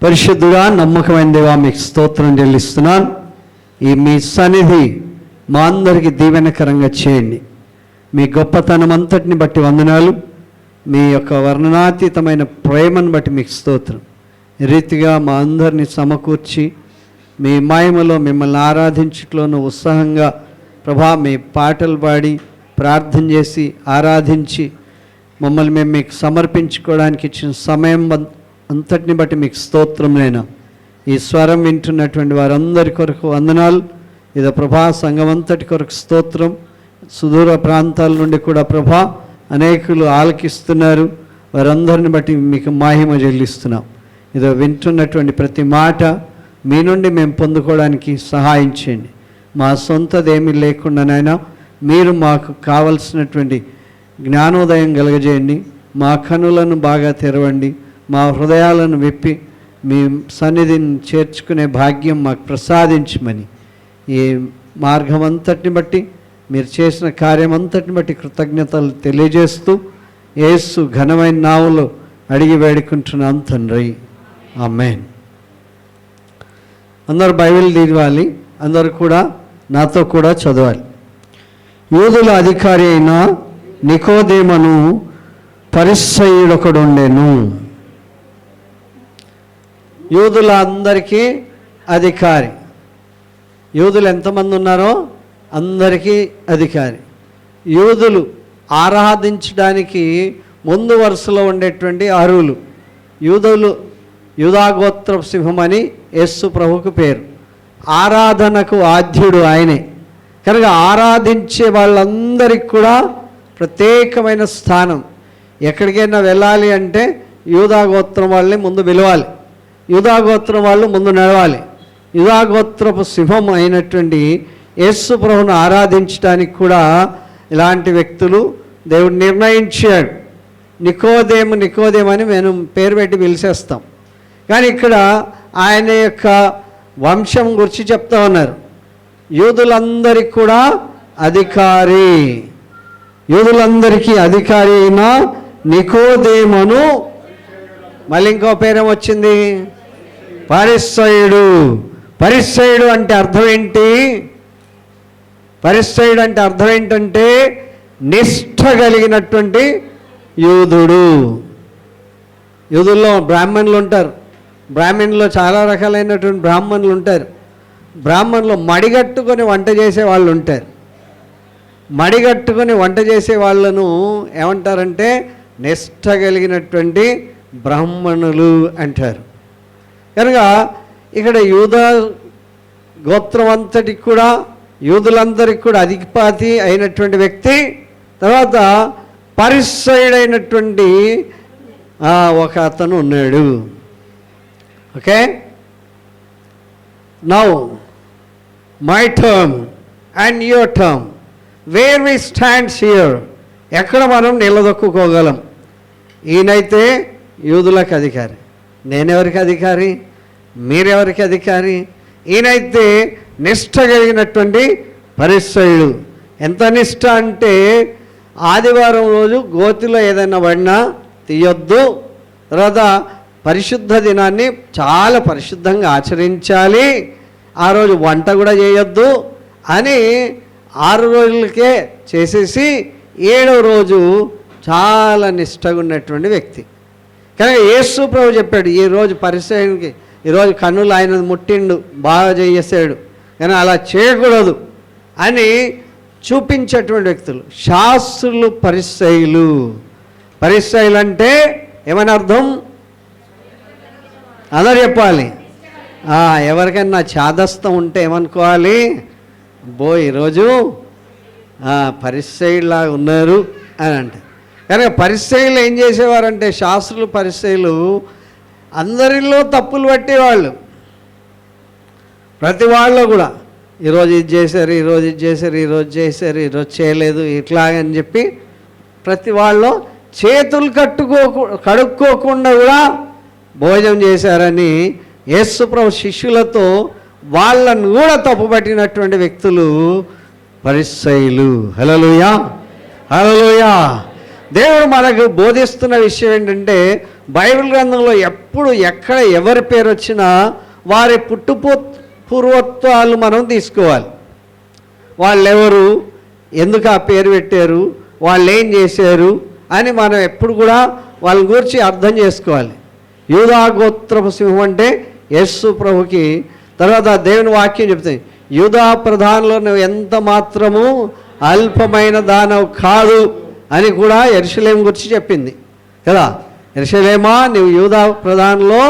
పరిశుద్ధుడా నమ్మకమైన దేవా మీకు స్తోత్రం చెల్లిస్తున్నాను. ఈ మీ సన్నిధి మా అందరికీ దీవెనకరంగా చేయండి. మీ గొప్పతనం అంతటిని బట్టి వందనాలు. మీ యొక్క వర్ణనాతీతమైన ప్రేమను బట్టి మీకు స్తోత్రం. ఈ రీతిగా మా అందరినీ సమకూర్చి మీ మహిమలో మిమ్మల్ని ఆరాధించట్లోనూ ఉత్సాహంగా ప్రభా మీ పాటలు పాడి ప్రార్థన చేసి ఆరాధించి మమ్మల్ని మేము మీకు సమర్పించుకోవడానికి ఇచ్చిన సమయం అంతటిని బట్టి మీకు స్తోత్రంలేనా. ఈ స్వరం వింటున్నటువంటి వారందరి కొరకు వందనాలు. ఇదో ప్రభా సంఘం అంతటి కొరకు స్తోత్రం. సుదూర ప్రాంతాల నుండి కూడా ప్రభా అనేకులు ఆలకిస్తున్నారు. వారందరిని బట్టి మీకు మహిమ చెల్లిస్తున్నాం. ఇదో వింటున్నటువంటి ప్రతి మాట మీ నుండి మేము పొందుకోవడానికి సహాయం చేయండి. మా సొంతదేమీ లేకుండానైనా మీరు మాకు కావలసినటువంటి జ్ఞానోదయం కలగజేయండి. మా కనులను బాగా తెరవండి. మా హృదయాలను విప్పి మీ సన్నిధిని చేర్చుకునే భాగ్యం మాకు ప్రసాదించమని ఈ మార్గం అంతటిని బట్టి మీరు చేసిన కార్యం అంతటిని బట్టి కృతజ్ఞతలు తెలియజేస్తూ యేసు ఘనమైన నామములో అడిగి వేడుకుంటున్నాం తండ్రి, ఆమేన్. అందరూ బైబిల్ తీయాలి. అందరూ కూడా నాతో కూడా చదవాలి. యూదుల అధికారి అయిన నికోదేమను పరిసయ్యుడొకడుండెను. యూదుల అందరికీ అధికారి. యూదులు ఎంతమంది ఉన్నారో అందరికీ అధికారి. యూదులు ఆరాధించడానికి ముందు వరుసలో ఉండేటువంటి అర్హులు. యూదాగోత్ర సింహం అని యేసు ప్రభుకు పేరు. ఆరాధనకు ఆద్యుడు ఆయనే. కనుక ఆరాధించే వాళ్ళందరికీ కూడా ప్రత్యేకమైన స్థానం. ఎక్కడికైనా వెళ్ళాలి అంటే యూదాగోత్రం వాళ్ళని ముందు పిలవాలి, యూదాగోత్రం వాళ్ళు ముందు నడవాలి. యూదాగోత్రపు సింహం అయినటువంటి యేసు ప్రభువును ఆరాధించడానికి కూడా ఇలాంటి వ్యక్తులు దేవుడు నిర్ణయించాడు. నికోదేము అని మేము పేరు పెట్టి పిలిచేస్తాం. కానీ ఇక్కడ ఆయన యొక్క వంశం గురించి చెప్తా ఉన్నారు. యూదులందరికీ కూడా అధికారి, యూదులందరికీ అధికారి అయిన నికోదేమును, మళ్ళీ ఇంకో పేరేం వచ్చింది, పరిసయ్యుడు. పరిసయ్యుడు అంటే అర్థం ఏంటి? పరిసయ్యుడు అంటే అర్థం ఏంటంటే నిష్ఠ కలిగినటువంటి యూదుడు. యూదుల్లో బ్రాహ్మణులు ఉంటారు. బ్రాహ్మణుల్లో చాలా రకాలైనటువంటి బ్రాహ్మణులు ఉంటారు. బ్రాహ్మణులు మడిగట్టుకొని వంట చేసే వాళ్ళు ఉంటారు. మడిగట్టుకొని వంట చేసే వాళ్ళను ఏమంటారంటే నిష్ఠ కలిగినటువంటి బ్రాహ్మణులు అంటారు. కనుక ఇక్కడ యూద గోత్రం అంతటికి కూడా యూదులందరికీ కూడా అధిపతి అయినటువంటి వ్యక్తి. తర్వాత పరిసయ్యుడైనటువంటి ఒక అతను ఉన్నాడు. Okay, now my term and your term, where V stands here. ఎక్కడ మనం నిలదొక్కుకోగలం? ఈయనైతే యూదులకు అధికారి, నేనెవరికి అధికారి, మీరెవరికి అధికారి? ఈయనైతే నిష్ఠ కలిగినటువంటి పరిసయ్యుడు. ఎంత నిష్ఠ అంటే ఆదివారం రోజు గోతిలో ఏదైనా పడినా తీయొద్దు. తర్వాత పరిశుద్ధ దినాన్ని చాలా పరిశుద్ధంగా ఆచరించాలి. ఆ రోజు వంట కూడా చేయొద్దు అని 6 రోజులకే చేసేసి 7వ రోజు చాలా నిష్ఠగా ఉన్నటువంటి వ్యక్తి. కనుక యేసు ప్రభు చెప్పాడు, ఈరోజు పరిసయ్యునికి ఈరోజు కన్నులు ఆయన ముట్టిండు, బాగా చేసేసాడు, కానీ అలా చేయకూడదు అని చూపించేటువంటి వ్యక్తులు శాస్త్రులు, పరిసయ్యులు. పరిసయ్యులు అంటే ఏమని అర్థం? అందరు చెప్పాలి. ఎవరికైనా చాదస్తం ఉంటే ఏమనుకోవాలి? ఈరోజు పరిసయ్యులా ఉన్నారు అని అంటే. కనుక పరిసయ్యులు ఏం చేసేవారంటే, శాస్త్రులు పరిసయ్యులు అందరిలో తప్పులు పట్టేవాళ్ళు. ప్రతి వాళ్ళు కూడా ఈరోజు ఇది చేశారు, ఈరోజు ఇది చేశారు, ఈరోజు చేశారు, ఈరోజు చేయలేదు, ఇట్లాగని చెప్పి ప్రతి వాళ్ళు చేతులు కడుక్కోకుండా కూడా భోజనం చేశారని యేసుప్రభు శిష్యులతో వాళ్ళను కూడా తప్పుపట్టినటువంటి వ్యక్తులు పరిసయ్యులు. హల్లెలూయా, హల్లెలూయా. దేవుడు మనకు బోధిస్తున్న విషయం ఏంటంటే, బైబిల్ గ్రంథంలో ఎప్పుడు ఎక్కడ ఎవరి పేరు వచ్చినా వారి పూర్వత్వాలు మనం తీసుకోవాలి. వాళ్ళెవరు, ఎందుకు ఆ పేరు పెట్టారు, వాళ్ళు ఏం చేశారు అని మనం ఎప్పుడు కూడా వాళ్ళ గురించి అర్థం చేసుకోవాలి. యూదా గోత్రపు సింహం అంటే యేసు ప్రభుకి. తర్వాత దేవుని వాక్యం చెప్తుంది, యూదా ప్రధానంలో నువ్వు ఎంత మాత్రము అల్పమైన దానవు కాదు అని కూడా యెరూషలేము గురించి చెప్పింది కదా. యెరూషలేమా, నువ్వు యూదా ప్రధానంలో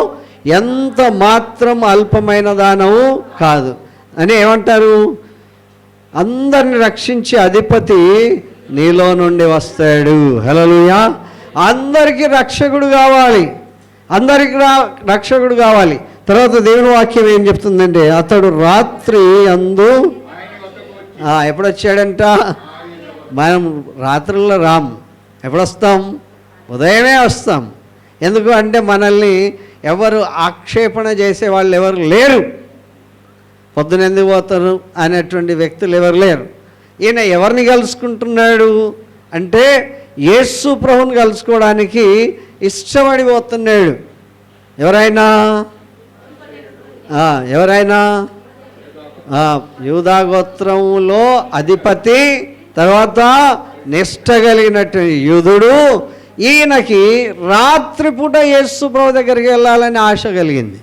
ఎంత మాత్రం అల్పమైన దానవు కాదు అని ఏమంటారు? అందరిని రక్షించే అధిపతి నీలో నుండి వస్తాడు. హల్లెలూయా. అందరికీ రక్షకుడు కావాలి, అందరికీ రక్షకుడు కావాలి. తర్వాత దేవుని వాక్యం ఏం చెప్తుందంటే, అతడు రాత్రి అందు ఎప్పుడు వచ్చాడంట? మనం రాత్రుల్లో రాం, ఎప్పుడొస్తాం? ఉదయమే వస్తాం. ఎందుకు అంటే మనల్ని ఎవరు ఆక్షేపణ చేసే వాళ్ళు ఎవరు లేరు. పొద్దున ఎందుకు పోతారు అనేటువంటి వ్యక్తులు ఎవరు లేరు. ఈయన ఎవరిని కలుసుకుంటున్నాడు అంటే యేసు ప్రభువుని కలుసుకోవడానికి ఇష్టపడిపోతున్నాడు. ఎవరైనా యూదా గోత్రంలో అధిపతి, తర్వాత నిష్ఠ కలిగినటువంటి యూదుడు. ఈయనకి రాత్రిపూట యేసు ప్రభు దగ్గరికి వెళ్ళాలని ఆశ కలిగింది.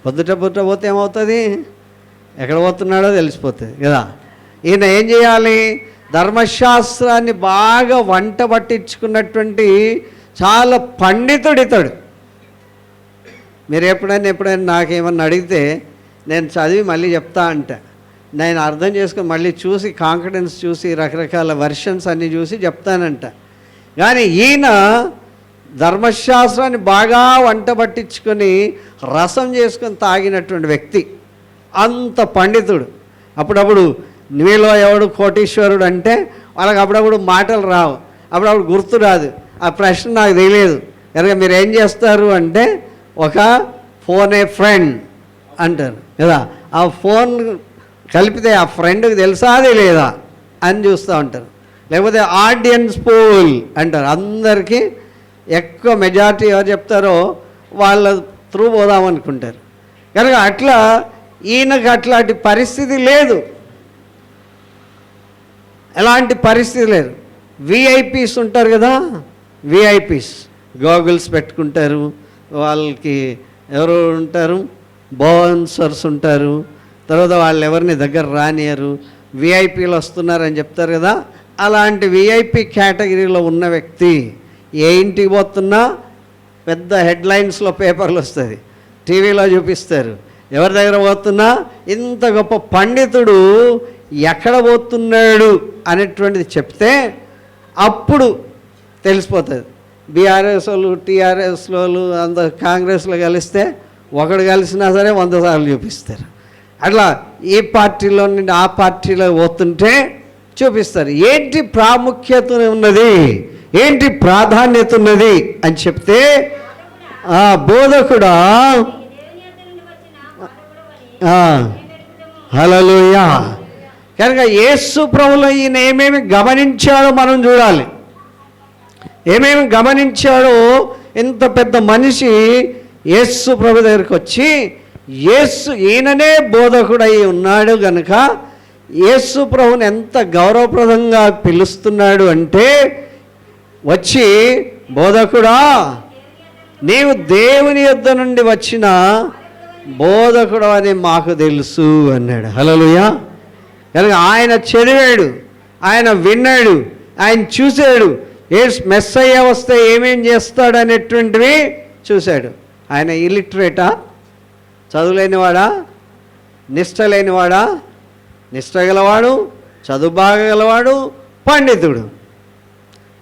పొద్దుట పోతే ఏమవుతుంది? ఎక్కడ పోతున్నాడో తెలిసిపోతుంది కదా. ఈయన ఏం చేయాలి? ధర్మశాస్త్రాన్ని బాగా వంట పట్టించుకున్నటువంటి చాలా పండితుడితడు. మీరు ఎప్పుడైనా నాకేమన్నా అడిగితే నేను చదివి మళ్ళీ చెప్తా అంట. నేను అర్థం చేసుకొని మళ్ళీ చూసి కాన్ఫిడెన్స్ చూసి రకరకాల వెర్షన్స్ అన్నీ చూసి చెప్తానంట. కానీ ఈయన ధర్మశాస్త్రాన్ని బాగా వంట పట్టించుకొని రసం చేసుకొని తాగినటువంటి వ్యక్తి, అంత పండితుడు. అప్పుడప్పుడు నీలో ఎవడు కోటీశ్వరుడు అంటే వాళ్ళకి అప్పుడప్పుడు మాటలు రావు, అప్పుడప్పుడు గుర్తు రాదు. ఆ ప్రశ్న నాకు తెలియదు కనుక మీరు ఏం చేస్తారు అంటే, ఒక ఫోన్ ఏ ఫ్రెండ్ అంటారు కదా. ఆ ఫోన్ కలిపితే ఆ ఫ్రెండ్కి తెలుసా తెలియదా అని చూస్తూ ఉంటారు. లేకపోతే ఆడియన్స్ పోల్ అంటారు. అందరికీ ఎక్కువ మెజారిటీ ఎవరు చెప్తారో వాళ్ళ త్రూ పోదామనుకుంటారు. కనుక అట్లా ఈయనకు అట్లాంటి పరిస్థితి లేదు, ఎలాంటి పరిస్థితి లేదు. విఐపీస్ ఉంటారు కదా, విఐపీస్ గోగుల్స్ పెట్టుకుంటారు, వాళ్ళకి ఎవరు ఉంటారు, బౌన్సర్స్ ఉంటారు. తర్వాత వాళ్ళు ఎవరిని దగ్గర రానియరు, విఐపీలు వస్తున్నారని చెప్తారు కదా. అలాంటి విఐపీ కేటగిరీలో ఉన్న వ్యక్తి ఏ ఇంటికి పోతున్నా పెద్ద హెడ్లైన్స్లో పేపర్లు వస్తుంది, టీవీలో చూపిస్తారు. ఎవరి దగ్గర పోతున్నా ఇంత గొప్ప పండితుడు ఎక్కడ పోతున్నాడు అనేటువంటిది చెప్తే అప్పుడు తెలిసిపోతుంది. బీఆర్ఎస్ వాళ్ళు, టీఆర్ఎస్ వాళ్ళు, అంత కాంగ్రెస్లో కలిస్తే ఒకడు కలిసినా సరే 100 సార్లు చూపిస్తారు. అట్లా ఈ పార్టీలో నుండి ఆ పార్టీలో పోతుంటే చూపిస్తారు. ఏంటి ప్రాముఖ్యత ఉన్నది, ఏంటి ప్రాధాన్యత ఉన్నది అని చెప్తే, బోధకుడా హల్లెలూయా. కనుక యేసు ప్రభువులో ఈయన ఏమేమి గమనించాడో మనం చూడాలి. ఏమేమి గమనించాడో, ఇంత పెద్ద మనిషి యేసు ప్రభు దగ్గరికి వచ్చి ఈయననే బోధకుడై ఉన్నాడు కనుక యేసు ప్రభుని ఎంత గౌరవప్రదంగా పిలుస్తున్నాడు అంటే, వచ్చి బోధకుడా నీవు దేవుని యొద్ద నుండి వచ్చిన బోధకుడు అని మాకు తెలుసు అన్నాడు. హల్లెలూయా. కనుక ఆయన చదివాడు, ఆయన విన్నాడు, ఆయన చూశాడు. మెస్సయ్య వస్తే ఏమేం చేస్తాడు అనేటువంటివి చూశాడు. ఆయన ఇలిటరేటా, చదువులేనివాడా, నిష్ఠ లేనివాడా? నిష్ఠ గలవాడు, చదువు బాగా గలవాడు, పండితుడు.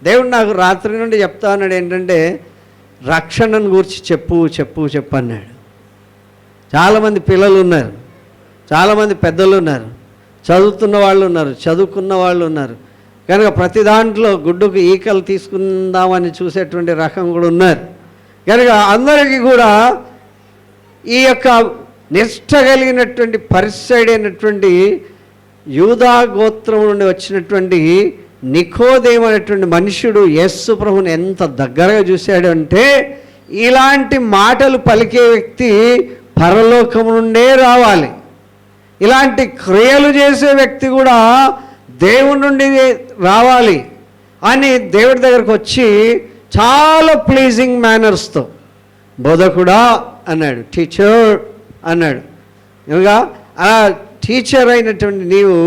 దేవుడు నాకు రాత్రి నుండి చెప్తా అన్నాడు ఏంటంటే, రక్షణను గురించి చెప్పు చెప్పు చెప్పు అన్నాడు. చాలామంది పిల్లలు ఉన్నారు, చాలామంది పెద్దలు ఉన్నారు, చదువుతున్న వాళ్ళు ఉన్నారు, చదువుకున్న వాళ్ళు ఉన్నారు. కనుక ప్రతి దాంట్లో గుడ్డుకు ఈకలు తీసుకుందామని చూసేటువంటి రకం కూడా ఉన్నారు. కనుక అందరికీ కూడా ఈ యొక్క నిష్ఠ కలిగినటువంటి పరిసైడ్ అయినటువంటి యూదా గోత్రం నుండి వచ్చినటువంటి నికోదేము అనేటువంటి మనుషుడు యేసు ప్రభువుని ఎంత దగ్గరగా చూశాడు అంటే, ఇలాంటి మాటలు పలికే వ్యక్తి పరలోకం నుండే రావాలి, ఇలాంటి క్రియలు చేసే వ్యక్తి కూడా దేవుని నుండి రావాలి అని దేవుడి దగ్గరకు వచ్చి చాలా ప్లీజింగ్ మేనర్స్తో బోధకుడా అన్నాడు, టీచర్ అన్నాడు. ఇంకా ఆ టీచర్ అయినటువంటి నీవు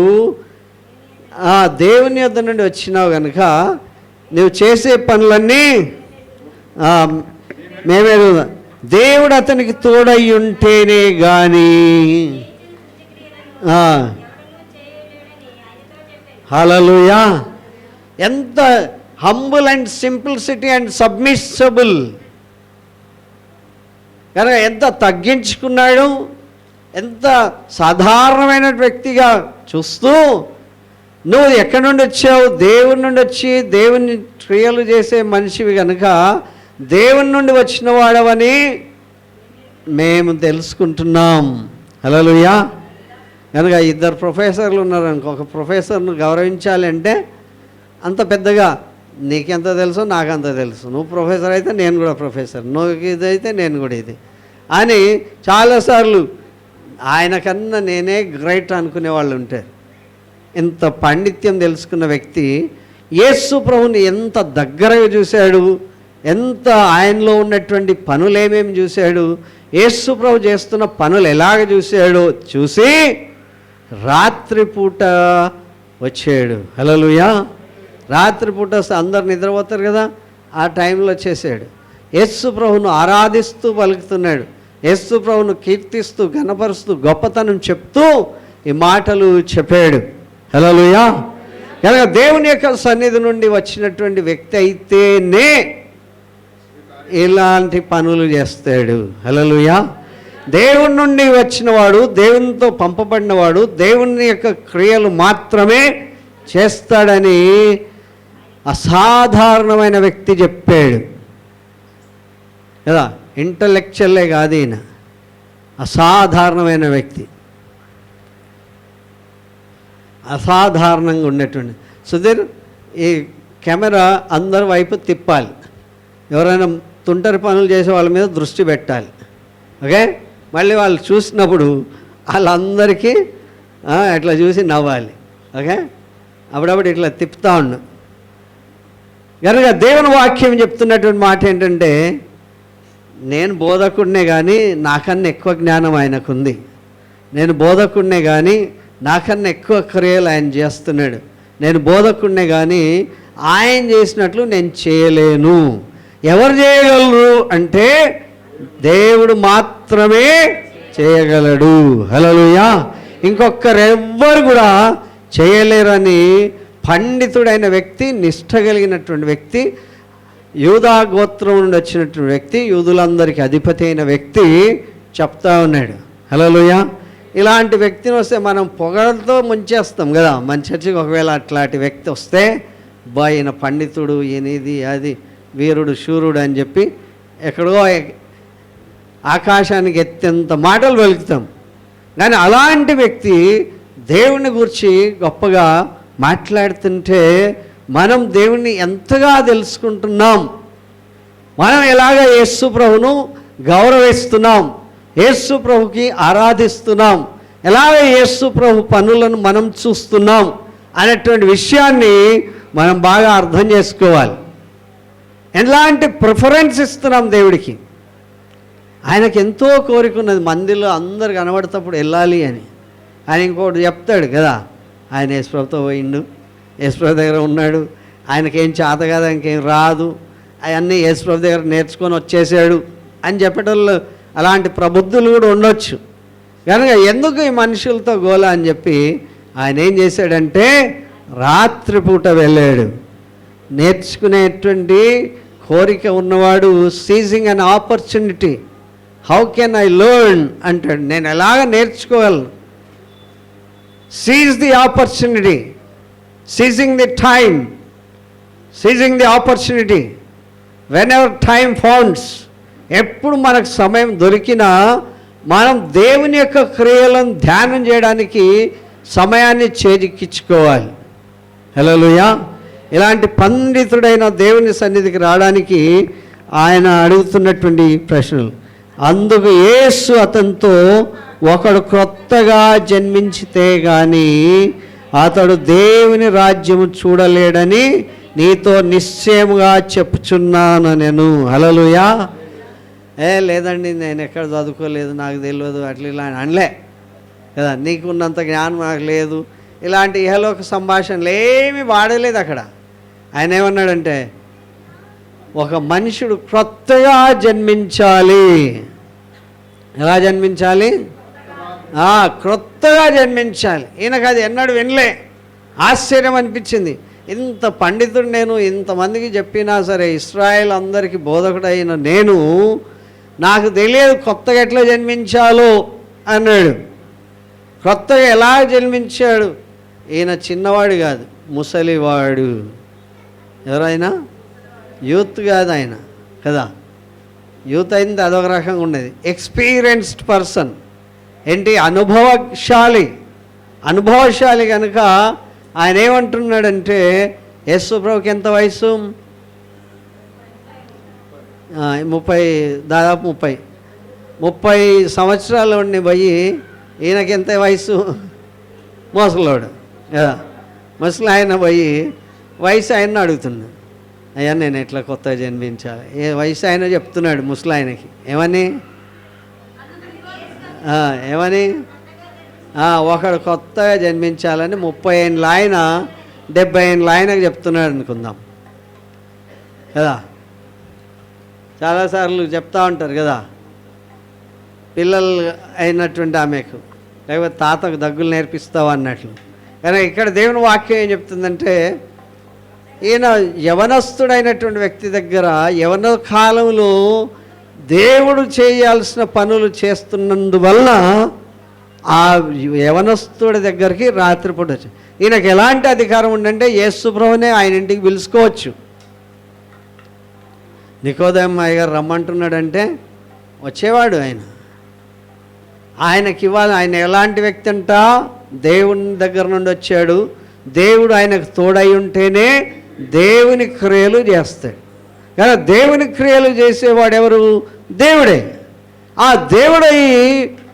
ఆ దేవుని యొద్ద నుండి వచ్చినావు కనుక నువ్వు చేసే పనులన్నీ మేమే, దేవుడు అతనికి తోడై ఉంటేనే కానీ. హల్లెలూయా! ఎంత హంబుల్ అండ్ సింప్లిసిటీ అండ్ సబ్మిసబుల్, కనుక ఎంత తగ్గించుకున్నాడు, ఎంత సాధారణమైన వ్యక్తిగా చూస్తూ, నువ్వు ఎక్కడి నుండి వచ్చావు? దేవుని నుండి వచ్చి దేవుని క్రియలు చేసే మనిషివి కనుక దేవుని నుండి వచ్చిన వాడవని మేము తెలుసుకుంటున్నాం. హల్లెలూయా! కనుక ఇద్దరు ప్రొఫెసర్లు ఉన్నారు అనుకో, ఒక ప్రొఫెసర్ను గౌరవించాలి అంటే అంత పెద్దగా నీకెంత తెలుసో నాకంత తెలుసు, నువ్వు ప్రొఫెసర్ అయితే నేను కూడా ప్రొఫెసర్, నువ్వు ఇది అయితే నేను కూడా ఇది అని చాలాసార్లు ఆయన కన్నా నేనే గ్రేట్ అనుకునే వాళ్ళు ఉంటారు. ఎంత పాండిత్యం తెలుసుకున్న వ్యక్తి యేసు ప్రభుని ఎంత దగ్గరగా చూశాడు, ఎంత ఆయనలో ఉన్నటువంటి పనులు ఏమేమి చూశాడు, యేసు ప్రభు చేస్తున్న పనులు ఎలాగ చూశాడో చూసి రాత్రిపూట వచ్చాడు. హల్లెలూయా! రాత్రిపూట అందరు నిద్రపోతారు కదా, ఆ టైంలో వచ్చేసాడు. యేసు ప్రభును ఆరాధిస్తూ పలుకుతున్నాడు, యేసు ప్రభును కీర్తిస్తూ ఘనపరుస్తూ గొప్పతనం చెప్తూ ఈ మాటలు చెప్పాడు. హల్లెలూయా! కనుక దేవుని యొక్క సన్నిధి నుండి వచ్చినటువంటి వ్యక్తి అయితేనే ఇలాంటి పనులు చేస్తాడు. హల్లెలూయా! దేవుని నుండి వచ్చినవాడు, దేవునితో పంపబడినవాడు దేవుని యొక్క క్రియలు మాత్రమే చేస్తాడని అసాధారణమైన వ్యక్తి చెప్పాడు కదా. ఇంటలెక్చువల్లే కాదు ఈయన, అసాధారణమైన వ్యక్తి, అసాధారణంగా ఉండేటువంటి. సుధీర్, ఈ కెమెరా అందరి వైపు తిప్పాలి, ఎవరైనా తుంటరి పనులు చేసే వాళ్ళ మీద దృష్టి పెట్టాలి. ఓకే, మళ్ళీ వాళ్ళు చూసినప్పుడు వాళ్ళందరికీ ఇట్లా చూసి నవ్వాలి. ఓకే, అప్పుడప్పుడు ఇట్లా తిప్పుతూ ఉండు. కనుక దేవుని వాక్యం చెప్తున్నటువంటి మాట ఏంటంటే, నేను బోధకుడినే కానీ నాకన్నా ఎక్కువ జ్ఞానం ఆయనకుంది, నేను బోధకుడినే కానీ నాకన్నా ఎక్కువ క్రియలు ఆయన చేస్తున్నాడు, నేను బోధకుడినే కానీ ఆయన చేసినట్లు నేను చేయలేను. ఎవరు చేయగలరు అంటే దేవుడు మాత్రమే చేయగలడు. హల్లెలూయా! ఇంకొకరెవ్వరు కూడా చేయలేరని పండితుడైన వ్యక్తి, నిష్ఠ కలిగినటువంటి వ్యక్తి, యూదా గోత్రం నుండి వచ్చినటువంటి వ్యక్తి, యూదులందరికీ అధిపతి అయిన వ్యక్తి చెప్తా ఉన్నాడు. హల్లెలూయా! ఇలాంటి వ్యక్తిని వస్తే మనం పొగలతో ముంచేస్తాం కదా. మన చర్చికి ఒకవేళ అట్లాంటి వ్యక్తి వస్తే, బా ఈయన పండితుడు, ఈయన ఇది అది, వీరుడు శూరుడు అని చెప్పి ఎక్కడో ఆకాశానికి ఎత్తేంత మాటలు పలుకుతాం. కానీ అలాంటి వ్యక్తి దేవుని గురించి గొప్పగా మాట్లాడుతుంటే మనం దేవుణ్ణి ఎంతగా తెలుసుకుంటున్నాం, మనం ఎలాగ యేసు ప్రభును గౌరవిస్తున్నాం, యేసు ప్రభుకి ఆరాధిస్తున్నాం, ఎలాగ యేసు ప్రభు పనులను మనం చూస్తున్నాం అనేటువంటి విషయాన్ని మనం బాగా అర్థం చేసుకోవాలి. ఎలాంటి ప్రిఫరెన్స్ ఇస్తున్నాం దేవుడికి. ఆయనకి ఎంతో కోరిక ఉన్నది మందిలో అందరు కనబడేటప్పుడు వెళ్ళాలి అని. ఆయన ఇంకోటి చెప్తాడు కదా, ఆయన యేసుప్రభుతో పోయిండు, యేసుప్రభు దగ్గర ఉన్నాడు, ఆయనకేం చేత కాదు, ఆయనకేం రాదు, అవన్నీ యేసుప్రభు దగ్గర నేర్చుకొని వచ్చేసాడు అని చెప్పేటోళ్ళు అలాంటి ప్రబుద్ధులు కూడా ఉండొచ్చు. కనుక ఎందుకు ఈ మనుషులతో గోల అని చెప్పి ఆయన ఏం చేశాడంటే రాత్రిపూట వెళ్ళాడు. నేర్చుకునేటువంటి కోరిక ఉన్నవాడు seizing an opportunity, how can I learn అంటాడు, నేను ఎలాగ నేర్చుకోగలను. Seize the opportunity, seizing the time, seizing the opportunity whenever time founds. ఎప్పుడు మనకు సమయం దొరికినా మనం దేవుని యొక్క క్రియలను ధ్యానం చేయడానికి సమయాన్ని చేజిక్కించుకోవాలి. హల్లెలూయా! ఇలాంటి పండితుడైన దేవుని సన్నిధికి రావడానికి ఆయన అడుగుతున్నటువంటి ప్రశ్నలు. అందుకు యేసు అతనితో, ఒకడు క్రొత్తగా జన్మించితే గాని అతడు దేవుని రాజ్యము చూడలేడని నీతో నిశ్చయముగా చెప్పుచున్నాను నేను. హల్లెలూయా. లేదండి నేను ఎక్కడ చదువుకోలేదు, నాకు తెలియదు, అట్లా ఇలా అనలే కదా, నీకున్నంత జ్ఞానం నాకు లేదు, ఇలాంటి ఇహలోక సంభాషణలు ఏమీ వాడలేదు అక్కడ. ఆయన ఏమన్నాడంటే, ఒక మనుషుడు క్రొత్తగా జన్మించాలి. ఎలా జన్మించాలి? క్రొత్తగా జన్మించాలి. ఈయనకు అది ఎన్నడూ వినలే. ఆశ్చర్యం అనిపించింది. ఇంత పండితుడు నేను, ఇంతమందికి చెప్పినా సరే, ఇశ్రాయేల్ అందరికీ బోధకుడైన నేను, నాకు తెలియదు కొత్తగా ఎట్లా జన్మించాలో అన్నాడు. కొత్తగా ఎలా జన్మించాడు? ఈయన చిన్నవాడు కాదు, ముసలివాడు. ఎవరైనా యూత్ కాదు ఆయన కదా. యూత్ అయింది అదొక రకంగా ఉండేది. ఎక్స్పీరియన్స్డ్ పర్సన్ ఏంటి, అనుభవశాలి కనుక ఆయన ఏమంటున్నాడంటే, యేసు ప్రభుకి ఎంత వయసు? 30 సంవత్సరాలు ఉండి పోయి ఈయనకి ఎంత వయసు? ముసలోడు కదా. ముసలి ఆయన పోయి వయసు ఆయన అడుగుతున్నాడు, అయ్యా నేను ఎట్లా కొత్తగా జన్మించాలి? వయసు ఆయన చెప్తున్నాడు ముసలి ఆయనకి. ఏమని ఒకడు కొత్తగా జన్మించాలని 30 ఏళ్ళ ఆయన 70 ఏళ్ళ ఆయనకు చెప్తున్నాడు అనుకుందాం కదా. చాలాసార్లు చెప్తూ ఉంటారు కదా, పిల్లలు అయినటువంటి ఆమెకు, లేకపోతే తాతకు దగ్గులు నేర్పిస్తావు అన్నట్లు. కానీ ఇక్కడ దేవుని వాక్యం ఏం చెప్తుందంటే, ఈయన యవనస్తుడైనటువంటి వ్యక్తి దగ్గర యవన కాలంలో దేవుడు చేయాల్సిన పనులు చేస్తున్నందువల్ల ఆ యవనస్తుడి దగ్గరికి రాత్రిపూట వచ్చి, ఈయనకు ఎలాంటి అధికారం ఉందంటే యేసు ప్రభువునే ఆయన ఇంటికి పిలుచుకోవచ్చు. నికోదేమ అయ్యగారు రమ్మంటున్నాడంటే వచ్చేవాడు ఆయన. ఆయనకి ఇవ్వాలి. ఆయన ఎలాంటి వ్యక్తి అంట? దేవుని దగ్గర నుండి వచ్చాడు. దేవుడు ఆయనకు తోడై ఉంటేనే దేవుని క్రియలు చేస్తాడు. కానీ దేవుని క్రియలు చేసేవాడు ఎవరు? దేవుడే. ఆ దేవుడై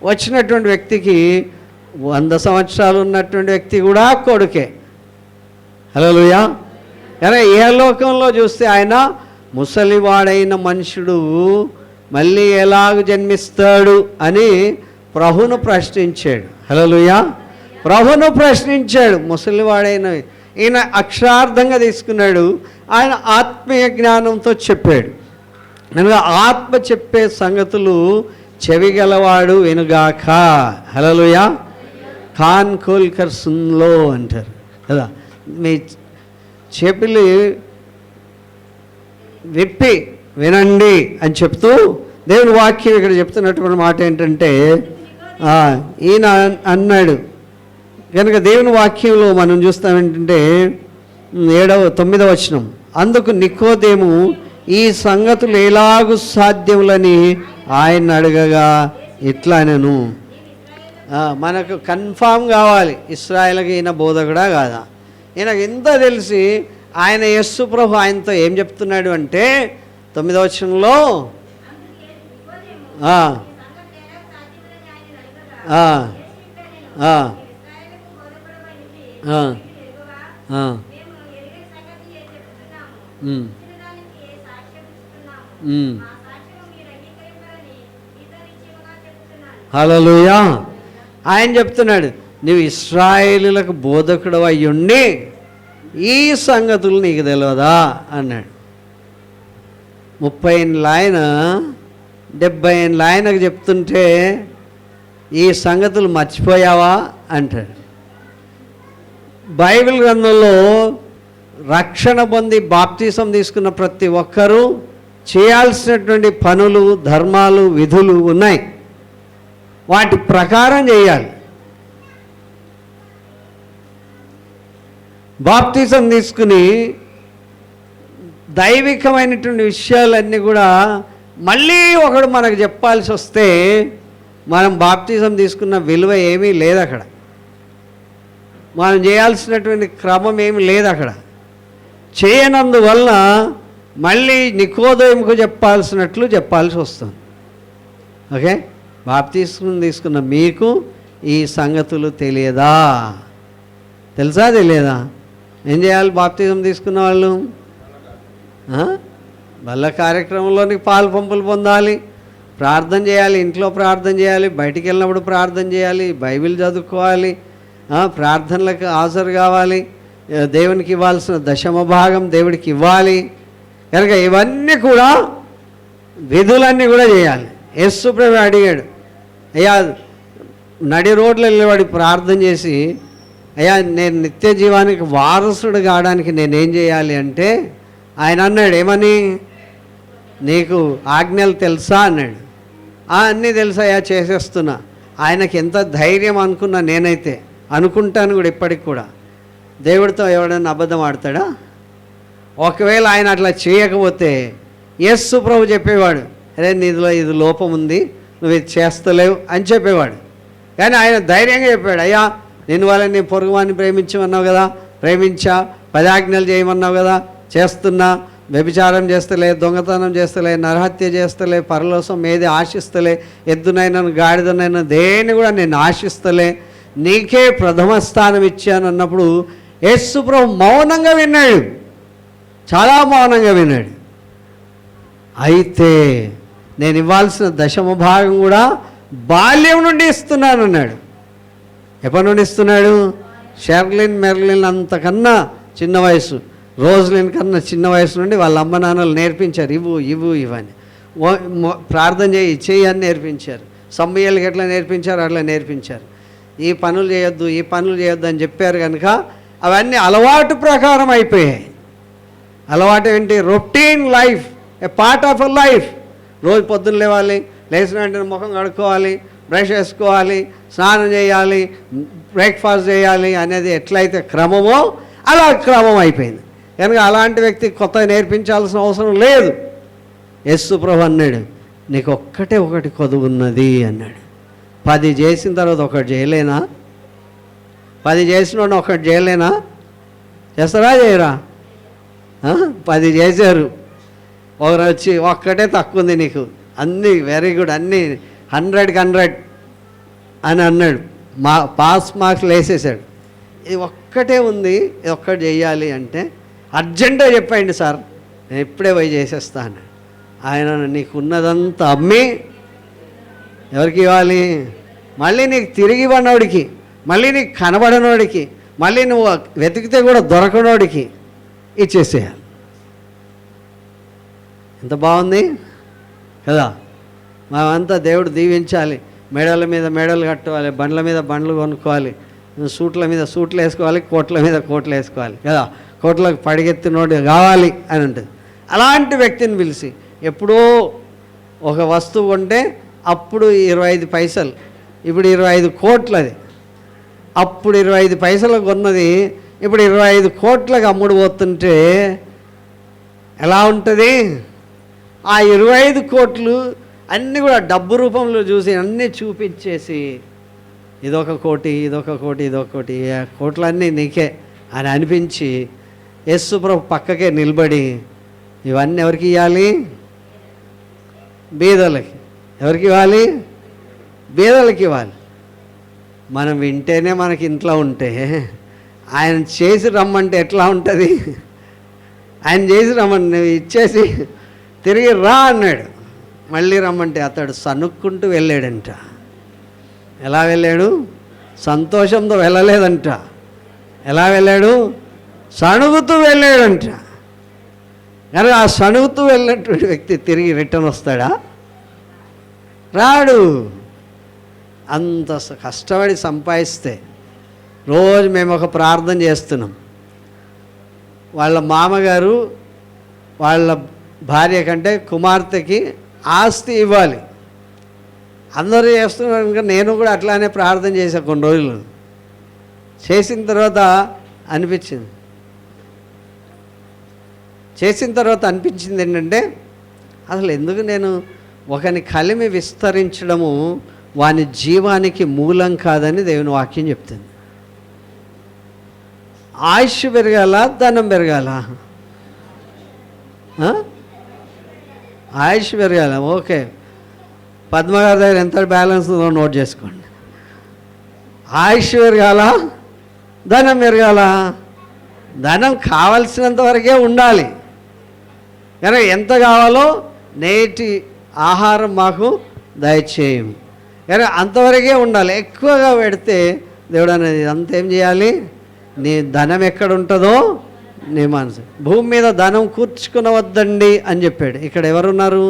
వచ్చినటువంటి వ్యక్తికి 100 సంవత్సరాలు ఉన్నటువంటి వ్యక్తి కూడా కొడుకే. హల్లెలూయా. కానీ ఏ లోకంలో చూస్తే ఆయన ముసలివాడైన మనుషుడు మళ్ళీ ఎలాగ జన్మిస్తాడు అని ప్రభువును ప్రశ్నించాడు. హల్లెలూయా. ప్రభువును ప్రశ్నించాడు. ముసలివాడైన ఈయన అక్షరార్థంగా తీసుకున్నాడు. ఆయన ఆత్మీయ జ్ఞానంతో చెప్పాడు. అనగా ఆత్మ చెప్పే సంగతులు చెవిగలవాడు వినుగాక. హల్లెలూయా. ఖాన్ కోల్కర్ సున్లో అంటారు కదా. మీ చెప్పులు విప్పి వినండి అని చెప్తూ దేవుని వాక్యం ఇక్కడ చెప్తున్నటువంటి మాట ఏంటంటే, ఈయన అన్నాడు కనుక దేవుని వాక్యంలో మనం చూస్తాం ఏంటంటే 9వ వచనం, అందుకు నికోదేము ఈ సంగతులు ఎలాగూ సాధ్యములని ఆయన అడగగా ఇట్లా నేను, మనకు కన్ఫామ్ కావాలి ఇశ్రాయేలుకి ఈయన బోధకుడా కాదా. ఈయనకు ఎంత తెలిసి ఆయన యేసు ప్రభు ఆయనతో ఏం చెప్తున్నాడు అంటే 9వ వచనంలో, హల్లెలూయా. ఆయన చెప్తున్నాడు, నువ్వు ఇశ్రాయేలులకు బోధకుడు అయ్యుండి ఈ సంగతులు నీకు తెలియదా అన్నాడు. 30 ఏళ్ళ ఆయన 70 ఏళ్ళ ఆయనకు చెప్తుంటే ఈ సంగతులు మర్చిపోయావా అంటాడు. బైబిల్ గ్రంథంలో రక్షణ పొంది బాప్తిసం తీసుకున్న ప్రతి ఒక్కరూ చేయాల్సినటువంటి పనులు, ధర్మాలు, విధులు ఉన్నాయి. వాటి ప్రకారం చేయాలి. బాప్తిసం తీసుకుని దైవికమైనటువంటి విషయాలన్నీ కూడా మళ్ళీ ఒకడు మనకు చెప్పాల్సి వస్తే మనం బాప్తిజం తీసుకున్న విలువ ఏమీ లేదు అక్కడ. మనం చేయాల్సినటువంటి క్రమం ఏమీ లేదు అక్కడ. చేయనందువలన మళ్ళీ నికోదేముకు చెప్పాల్సినట్లు చెప్పాల్సి వస్తుంది. ఓకే, బాప్తీసం తీసుకున్న మీకు ఈ సంగతులు తెలియదా? తెలుసా తెలియదా? ఏం చేయాలి? బాప్తీసం తీసుకున్న వాళ్ళు బల్ల కార్యక్రమంలోనికి పాలు పంపులు పొందాలి, ప్రార్థన చేయాలి, ఇంట్లో ప్రార్థన చేయాలి, బయటికి వెళ్ళినప్పుడు ప్రార్థన చేయాలి, బైబిల్ చదువుకోవాలి, ప్రార్థనలకు హాజరు కావాలి, దేవునికి ఇవ్వాల్సిన దశమ భాగం దేవుడికి ఇవ్వాలి. కనుక ఇవన్నీ కూడా విధులన్నీ కూడా చేయాలి. యేసు ప్రభువు అడిగాడు, అయ్యా నడి రోడ్లు వెళ్ళేవాడి ప్రార్థన చేసి, అయ్యా నేను నిత్య జీవానికి వారసుడు కావడానికి నేనేం చేయాలి అంటే ఆయన అన్నాడు, ఏమని? నీకు ఆజ్ఞలు తెలుసా అన్నాడు. అన్నీ తెలుసా, చేసేస్తున్నా. ఆయనకి ఎంత ధైర్యం అనుకున్నా, నేనైతే అనుకుంటాను కూడా ఇప్పటికి కూడా. దేవుడితో ఎవడన్నా అబద్ధం ఆడతాడా? ఒకవేళ ఆయన అట్లా చేయకపోతే యేసు ప్రభు చెప్పేవాడు, అరే నీదిలో ఇది లోపం ఉంది, నువ్వు ఇది చేస్తలేవు అని చెప్పేవాడు. కానీ ఆయన ధైర్యంగా చెప్పాడు, అయ్యా నేను వాళ్ళని పొరుగువాన్ని ప్రేమించమన్నావు కదా, ప్రేమించా, 10 ఆజ్ఞలు చేయమన్నావు కదా, చేస్తున్నా. వ్యభిచారం చేస్తలే, దొంగతనం చేస్తలే, నరహత్య చేస్తలే, పరలోకం ఏది ఆశిస్తలే, ఎద్దునైనా గాడిదనైనా దేన్ని కూడా నేను ఆశిస్తలే, నీకే ప్రథమ స్థానం ఇచ్చాను అన్నప్పుడు యేసు ప్రభు మౌనంగా విన్నాడు, చాలా మౌనంగా విన్నాడు. అయితే నేను ఇవ్వాల్సిన దశమ భాగం కూడా బాల్యం నుండి ఇస్తున్నాను అన్నాడు. ఎప్పటి నుండి ఇస్తున్నాడు? షెర్లిన్ మెర్లిన్ అంతకన్నా చిన్న వయసు, రోజులిన్ కన్నా చిన్న వయసు నుండి వాళ్ళ అమ్మ నాన్నలు నేర్పించారు, ఇవని ప్రార్థన చేయి అని నేర్పించారు. సమూయేలుకి ఎట్లా నేర్పించారు అట్లా నేర్పించారు. ఈ పనులు చేయొద్దు అని చెప్పారు. కనుక అవన్నీ అలవాటు ప్రకారం అయిపోయాయి. అలవాటు ఏంటి? Routine life, A part of a life. రోజు పొద్దున్న లేవాలి, లేచిన వెంటనే ముఖం కడుక్కోవాలి, బ్రష్ వేసుకోవాలి, స్నానం చేయాలి, బ్రేక్ఫాస్ట్ చేయాలి అనేది ఎట్లయితే క్రమమో అలా క్రమం అయిపోయింది. కనుక అలాంటి వ్యక్తి కొత్త నేర్పించాల్సిన అవసరం లేదు. యేసు ప్రభు అన్నాడు, నీకు ఒకటి కొదువున్నది అన్నాడు. 10 చేసిన తర్వాత ఒకటి చేయలేనా? 10 చేసిన ఒకటి చేయలేనా? చేస్తారా చేయరా? 10 చేశారు, ఒకరు వచ్చి ఒక్కటే తక్కువ ఉంది నీకు, అన్నీ వెరీ గుడ్, అన్నీ 100కి 100 అని అన్నాడు. పాస్ మార్క్స్ వేసేసాడు. ఇది ఒక్కటే ఉంది, ఇది ఒక్కటి చేయాలి అంటే అర్జెంటుగా చెప్పండి సార్, నేను ఇప్పుడే పోయి చేసేస్తాను. ఆయన నీకున్నదంతా అమ్మి ఎవరికి ఇవ్వాలి? మళ్ళీ నీకు తిరిగి ఇవ్వనోడికి, మళ్ళీ నీకు కనబడనోడికి, మళ్ళీ నువ్వు వెతికితే కూడా దొరకనోడికి ఇచ్చేసేయాలి. ఎంత బాగుంది కదా! మనమంతా దేవుడు దీవించాలి. మెడల మీద మెడలు కట్టుకోవాలి, బండ్ల మీద బండ్లు కొనుక్కోవాలి, సూట్ల మీద సూట్లు వేసుకోవాలి, కోట్ల మీద కోట్లు వేసుకోవాలి కదా, కోట్లకు పడిగెత్తినోడు కావాలి అని ఉంటుంది. అలాంటి వ్యక్తిని పిలిచి ఎప్పుడో ఒక వస్తువు కొంటే అప్పుడు 25 పైసలు, ఇప్పుడు 25 కోట్లది. అప్పుడు 25 పైసలకు కొన్నది ఇప్పుడు 25 కోట్లకు అమ్ముడు పోతుంటే ఎలా ఉంటుంది? ఆ 25 కోట్లు అన్నీ కూడా డబ్బు రూపంలో చూసి అన్నీ చూపించేసి ఇదొక కోటి, ఇదొక కోటి, ఇదొక కోటి, కోట్లన్నీ నీకే అని అనిపించి యేసు ప్రభు పక్కకే నిలబడి ఇవన్నీ ఎవరికి ఇవ్వాలి? బీదలకి. ఎవరికి ఇవ్వాలి? బీదలకి ఇవ్వాలి. మనం వింటేనే మనకి ఇంట్లో ఉంటే ఆయన చేసి రమ్మంటే ఎట్లా ఉంటుంది? ఆయన చేసి రమ్మని నువ్వు ఇచ్చేసి తిరిగి రా అన్నాడు. మళ్ళీ రమ్మంటే అతడు సనుక్కుంటూ వెళ్ళాడంట. ఎలా వెళ్ళాడు? సంతోషంతో వెళ్ళలేదంట. ఎలా వెళ్ళాడు? సణుగుతూ వెళ్ళాడంట. కానీ ఆ సణుగుతూ వెళ్ళినటువంటి వ్యక్తి తిరిగి రిటర్న్ వస్తాడా? రాడు. అంత కష్టపడి సంపాదిస్తే రోజు మేము ఒక ప్రార్థన చేస్తున్నాం. వాళ్ళ మామగారు వాళ్ళ భార్య కంటే కుమార్తెకి ఆస్తి ఇవ్వాలి. అందరూ చేస్తున్నారు కనుక నేను కూడా అట్లానే ప్రార్థన చేశాను కొన్ని రోజులు. చేసిన తర్వాత అనిపించింది ఏంటంటే అసలు ఎందుకు నేను ఒకని కలిమి విస్తరించడము వాని జీవానికి మూలం కాదని దేవుని వాక్యం చెప్తుంది. ఆయుష్ పెరగాల, ధనం పెరగాల? ఆయుష్ పెరగాల. ఓకే, పద్మ గారి దగ్గర ఎంత బ్యాలెన్స్ ఉందో నోట్ చేసుకోండి. ఆయుష్ పెరగాల, ధనం పెరగాల. ధనం కావలసినంత వరకే ఉండాలి, కానీ ఎంత కావాలో నేటి ఆహారం మాకు దయచేయం, కానీ అంతవరకే ఉండాలి. ఎక్కువగా పెడితే దేవుడు అనేది అంతేం చేయాలి, నీ ధనం ఎక్కడ ఉంటుందో నీ మనసు. భూమి మీద ధనం కూర్చుకునవద్దండి అని చెప్పాడు. ఇక్కడ ఎవరున్నారు?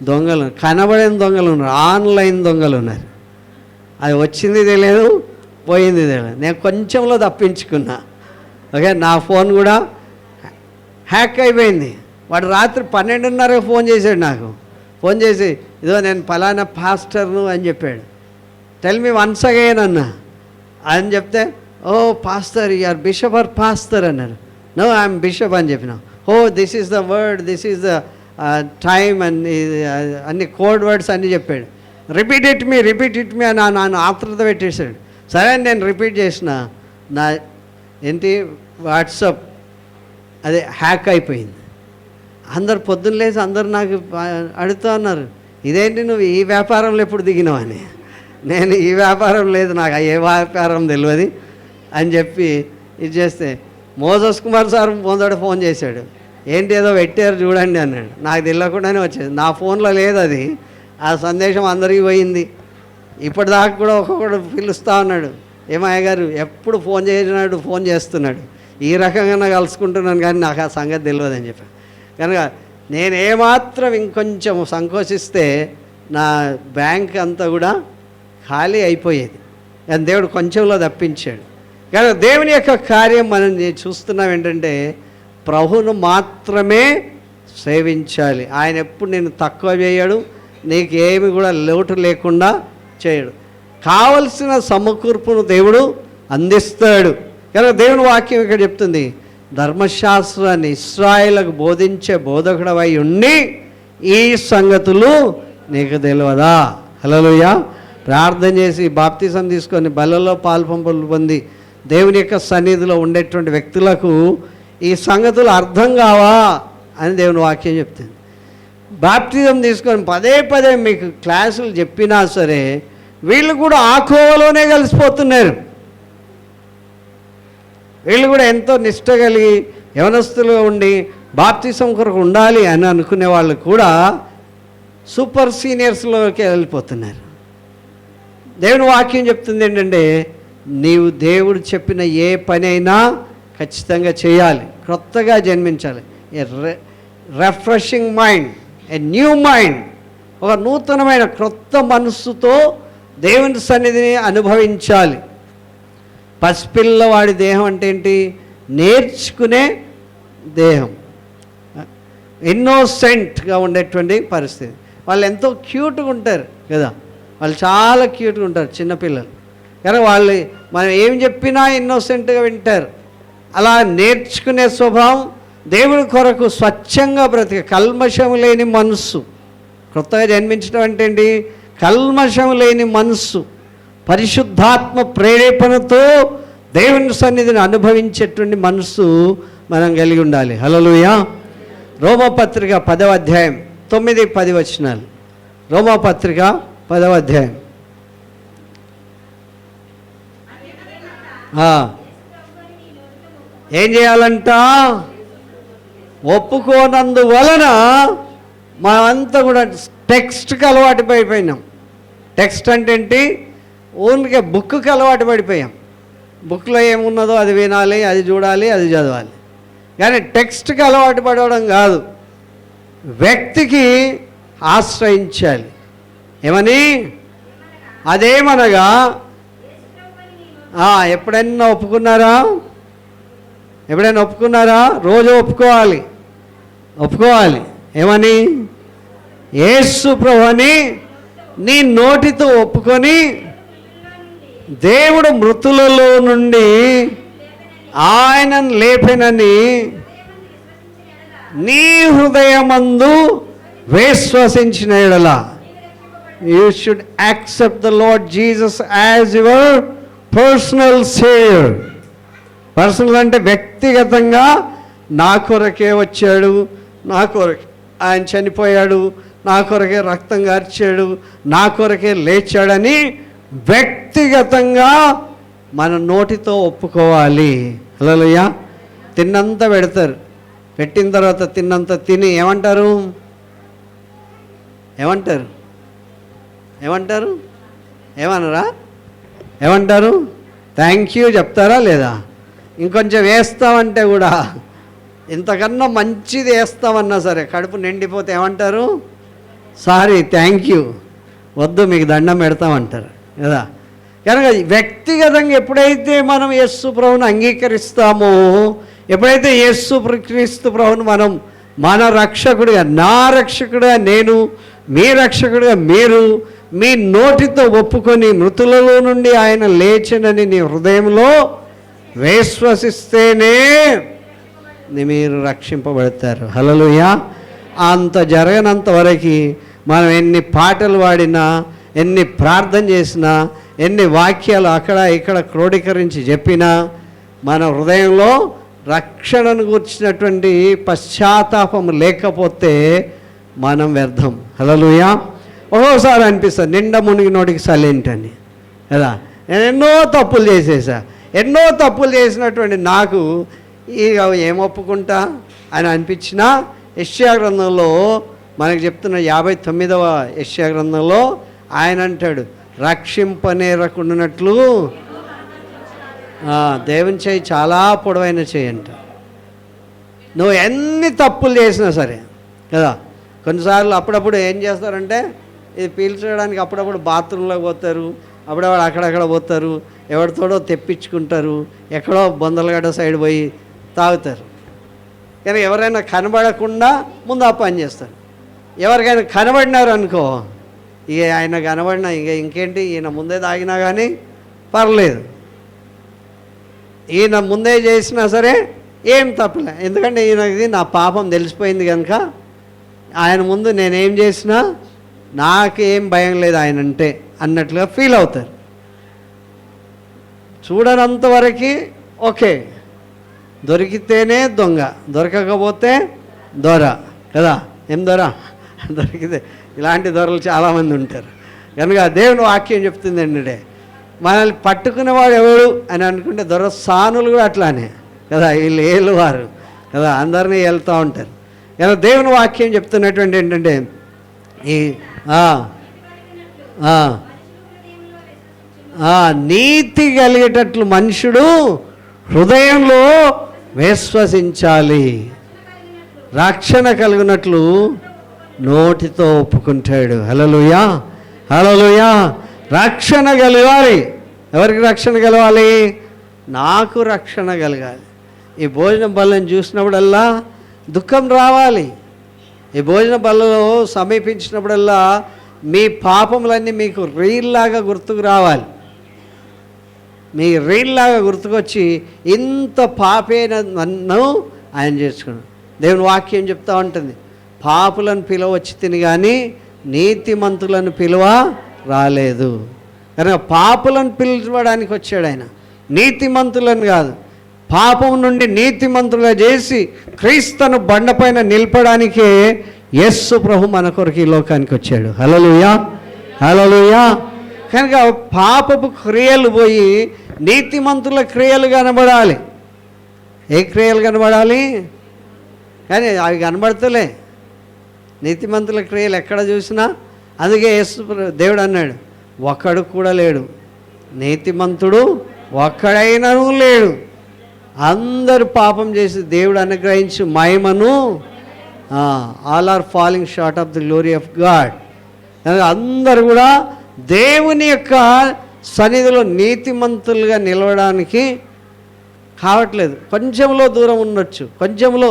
దొంగలు, కనబడిన దొంగలు ఉన్నారు, ఆన్లైన్ దొంగలు ఉన్నారు. అది వచ్చింది తెలియదు, పోయింది తెలియదు. నేను కొంచెంలో తప్పించుకున్నా. ఓకే, నా ఫోన్ కూడా హ్యాక్ అయిపోయింది. వాడు రాత్రి 12:30 ఫోన్ చేశాడు నాకు. ఫోన్ చేసి, ఇదో నేను ఫలానా పాస్టర్ను అని చెప్పాడు. టెల్ మీ వన్స్ అగైన్ అన్నా అని చెప్తే, oh pastor, you are bishop or pastor అన్నారు. నో, ఐఎమ్ బిషప్ అని చెప్పిన. Oh this is the word, this is the time అని అన్ని కోడ్ వర్డ్స్ అన్నీ చెప్పాడు. రిపీట్ ఇట్ మీ అని నన్ను ఆత్రత పెట్టేశాడు. సరే నేను రిపీట్ చేసిన. నా ఏంటి వాట్సాప్ అదే హ్యాక్ అయిపోయింది. అందరు పొద్దున్న లేచి అందరు నాకు అడుగుతూ ఉన్నారు, ఇదేంటి నువ్వు ఈ వ్యాపారంలో ఎప్పుడు దిగినావు అని. నేను ఈ వ్యాపారం లేదు, నాకు ఏ వ్యాపారం తెలియదు అని చెప్పి ఇది చేస్తే, మోజస్ కుమార్ సార్ మొదట ఫోన్ చేశాడు. ఏంటి ఏదో పెట్టారు చూడండి అన్నాడు. నాకు తెలియకుండానే వచ్చేది, నా ఫోన్లో లేదు అది. ఆ సందేశం అందరికీ పోయింది. ఇప్పటిదాకా కూడా ఒక్కొక్కడు పిలుస్తూ ఉన్నాడు, ఏమయ్య గారు ఎప్పుడు ఫోన్ చేసినాడు, ఫోన్ చేస్తున్నాడు, ఈ రకంగా కలుసుకుంటున్నాను, కానీ నాకు ఆ సంగతి తెలియదని చెప్పాను. కనుక నేను ఏమాత్రం ఇంకొంచెం సంకోచిస్తే నా బ్యాంక్ అంతా కూడా ఖాళీ అయిపోయేది. కానీ దేవుడు కొంచెంలో తప్పించాడు. కానీ దేవుని యొక్క కార్యం మనం చూస్తున్నాం ఏంటంటే, ప్రభువును మాత్రమే సేవించాలి. ఆయన ఎప్పుడు నేను తక్కువ చేయడు, నీకు ఏమి కూడా లోటు లేకుండా చేయడు. కావలసిన సమకూర్పును దేవుడు అందిస్తాడు. కనుక దేవుని వాక్యం ఇక్కడ చెప్తుంది, ధర్మశాస్త్రాన్ని ఇశ్రాయేలుకు బోధించే బోధకుడవై ఉండి ఈ సంగతులు నీకు తెలియదా? హల్లెలూయా. ప్రార్థన చేసి బాప్తిసం తీసుకొని బలలో పాల్పంపులు పొంది దేవుని యొక్క సన్నిధిలో ఉండేటువంటి వ్యక్తులకు ఈ సంగతులు అర్థం కావా అని దేవుని వాక్యం చెప్తుంది. బాప్తిజం తీసుకొని పదే మీకు క్లాసులు చెప్పినా సరే వీళ్ళు కూడా ఆ కోవలోనే కలిసిపోతున్నారు. వీళ్ళు కూడా ఎంతో నిష్ట కలిగి యవనస్తులుగా ఉండి బాప్తిసం కొరకు ఉండాలి అని అనుకునే వాళ్ళు కూడా సూపర్ సీనియర్స్లోకి వెళ్ళిపోతున్నారు. దేవుని వాక్యం చెప్తుంది ఏంటంటే, నీవు దేవుడు చెప్పిన ఏ పని అయినా ఖచ్చితంగా చేయాలి, క్రొత్తగా జన్మించాలి. A refreshing mind, a new mind, ఒక నూతనమైన క్రొత్త మనస్సుతో దేవుని సన్నిధిని అనుభవించాలి. పసిపిల్లవాడి దేహం అంటే ఏంటి? నేర్చుకునే దేహం, ఇన్నోసెంట్గా ఉండేటువంటి పరిస్థితి. వాళ్ళు ఎంతో క్యూట్గా ఉంటారు కదా, వాళ్ళు చాలా క్యూట్గా ఉంటారు చిన్నపిల్లలు. కానీ వాళ్ళు మనం ఏం చెప్పినా ఇన్నోసెంట్గా వింటారు. అలా నేర్చుకునే స్వభావం, దేవుడి కొరకు స్వచ్ఛంగా బ్రతికే కల్మషం లేని మనస్సు. కొత్తగా జన్మించడం అంటే ఏంటి? కల్మషం లేని మనస్సు, పరిశుద్ధాత్మ ప్రేరేపణతో దేవుని సన్నిధిని అనుభవించేటువంటి మనస్సు మనం కలిగి ఉండాలి. హల్లెలూయా. రోమపత్రిక 10వ అధ్యాయం 9-10 వచనాలు. రోమపత్రిక 10వ అధ్యాయం. ఏం చేయాలంట? ఒప్పుకోనందువలన మనమంతా కూడా టెక్స్ట్కి అలవాటు పడిపోయినాం. టెక్స్ట్ అంటే ఏంటి? ఓన్గా బుక్కి అలవాటు పడిపోయాం. బుక్లో ఏమున్నదో అది వినాలి, అది చూడాలి, అది చదవాలి. కానీ టెక్స్ట్కి అలవాటు పడడం కాదు, వ్యక్తికి ఆశ్రయించాలి. ఏమని? అదేమనగా, ఎప్పుడైనా ఒప్పుకున్నారా? ఎప్పుడైనా ఒప్పుకున్నారా? రోజు ఒప్పుకోవాలి. ఏమని? యేసు ప్రభువుని నీ నోటితో ఒప్పుకొని దేవుడు మృతులలో నుండి ఆయనను లేపెనని నీ హృదయమందు విశ్వసించిన యెడల, you should accept the lord Jesus as your personal saviour. Personal అంటే వ్యక్తిగతంగా నా కొరకే వచ్చాడు, నా కొరకే ఆయన చనిపోయాడు, నా కొరకే రక్తం కార్చాడు, నా కొరకే లేచాడని వ్యక్తిగతంగా మన నోటితో ఒప్పుకోవాలి. హల్లెలూయా. తిన్నంత పెడతారు, పెట్టిన తర్వాత తిన్నంత తిని ఏమంటారు? ఏమంటారు? ఏమంటారు? ఏమనరా? ఏమంటారు? థ్యాంక్ యూ చెప్తారా లేదా? ఇంకొంచెం వేస్తామంటే కూడా ఇంతకన్నా మంచిది వేస్తామన్నా సరే కడుపు నిండిపోతే ఏమంటారు? సారీ, థ్యాంక్ యూ, వద్దు, మీకు దండం పెడతామంటారు కదా. కనుక వ్యక్తిగతంగా ఎప్పుడైతే మనం యేసు ప్రభువును అంగీకరిస్తామో, ఎప్పుడైతే యేసు క్రీస్తు ప్రభువును మనం మన రక్షకుడిగా, నా రక్షకుడిగా నేను, మీ రక్షకుడిగా మీరు మీ నోటితో ఒప్పుకొని మృతులలో నుండి ఆయన లేచినని నీ హృదయంలో విశ్వసిస్తేనే మీరు రక్షింపబడతారు. హల్లెలూయా. అంత జరగనంత వరకు మనం ఎన్ని పాటలు పాడినా, ఎన్ని ప్రార్థన చేసినా, ఎన్ని వాక్యాలు అక్కడ ఇక్కడ క్రోడీకరించి చెప్పినా మన హృదయంలో రక్షణను గుర్చినటువంటి పశ్చాత్తాపం లేకపోతే మనం వ్యర్థం. హల్లెలూయా. ఒక్కోసారి అనిపిస్తుంది నిండా మునిగి నోటికి సైలెంట్ అని కదా. నేను ఎన్నో తప్పులు చేసేసా, ఎన్నో తప్పులు చేసినటువంటి నాకు ఇక ఏం ఒప్పుకుంటా అని అనిపించినా, యెషయా గ్రంథంలో మనకు చెప్తున్న 59వ యెషయా గ్రంథంలో ఆయన అంటాడు, రక్షింపనేరకుండానట్లు దేవుని చేయి చాలా పొడవైన చేయి అంట. నువ్వు ఎన్ని తప్పులు చేసినా సరే కదా. కొన్నిసార్లు అప్పుడప్పుడు ఏం చేస్తారంటే ఇది పీల్చడానికి అప్పుడప్పుడు బాత్రూంలోకి పోతారు, అప్పుడప్పుడు అక్కడక్కడ పోతారు, ఎవరితోడో తెప్పించుకుంటారు, ఎక్కడో బొందలగడ్డ సైడ్ పోయి తాగుతారు. కానీ ఎవరైనా కనబడకుండా ముందు ఆ పని చేస్తారు. ఎవరికైనా కనబడినారు అనుకో, ఇక ఆయన కనబడినా ఇంకేంటి, ఈయన ముందే తాగినా కానీ పర్లేదు, ఈయన ముందే చేసినా సరే ఏం తప్పలే, ఎందుకంటే ఈయనది నా పాపం తెలిసిపోయింది కనుక ఆయన ముందు నేనేం చేసినా నాకేం భయం లేదు ఆయన అంటే అన్నట్లుగా ఫీల్ అవుతారు. చూడనంతవరకు ఓకే, దొరికితేనే దొంగ, దొరకకపోతే దొర కదా. ఏం దొర? దొరికితే ఇలాంటి దొరలు చాలామంది ఉంటారు. కనుక దేవుని వాక్యం చెప్తుంది ఏంటంటే మనల్ని పట్టుకునేవాడు ఎవడు అని అనుకుంటే దొరసానులు కూడా అట్లానే కదా, వీళ్ళు ఏలువారు కదా, అందరినీ వెళ్తూ ఉంటారు. కనుక దేవుని వాక్యం చెప్తున్నటువంటి ఏంటంటే ఈ నీతి కలిగేటట్లు మనుషుడు హృదయంలో విశ్వసించాలి, రక్షణ కలిగినట్లు నోటితో ఒప్పుకుంటాడు. హల్లెలూయా. హల్లెలూయా. రక్షణ కలగాలి. ఎవరికి రక్షణ కలగాలి? నాకు రక్షణ కలగాలి. ఈ భోజన బల్లను చూసినప్పుడల్లా దుఃఖం రావాలి. ఈ భోజన బల్లలో సమీపించినప్పుడల్లా మీ పాపములన్నీ మీకు రీల్లాగా గుర్తుకు రావాలి. మీ రీల్లాగా గుర్తుకొచ్చి ఇంత పాపైన నన్ను ఆయన చేసుకున్నాడు. దేవుని వాక్యం చెప్తా ఉంటుంది, పాపులను పిలవచ్చి తిని కానీ నీతిమంతులను పిలువ రాలేదు. కనుక పాపులను పిలవడానికి వచ్చాడు ఆయన, నీతిమంతులను కాదు. పాపం నుండి నీతిమంతులుగా చేసి క్రీస్తును బండపైన నిలపడానికే యేసు ప్రభు మన కొరకు ఈ లోకానికి వచ్చాడు. హల్లెలూయా. హల్లెలూయా. కనుక పాపపు క్రియలు పోయి నీతిమంతుల క్రియలు కనబడాలి. ఏ క్రియలు కనబడాలి? కానీ అవి కనబడతలే. నీతిమంతుల క్రియలు ఎక్కడ చూసినా. అందుకే యేసు దేవుడు అన్నాడు, ఒక్కడు కూడా లేడు, నీతిమంతుడు ఒక్కడైనను లేడు, అందరూ పాపం చేసి దేవుడు అనుగ్రహించి మహిమను all are falling short of the glory of God. అందరూ కూడా దేవుని యొక్క సన్నిధిలో నీతిమంతులుగా నిలవడానికి కావట్లేదు. కొంచెంలో దూరం ఉండొచ్చు, కొంచెంలో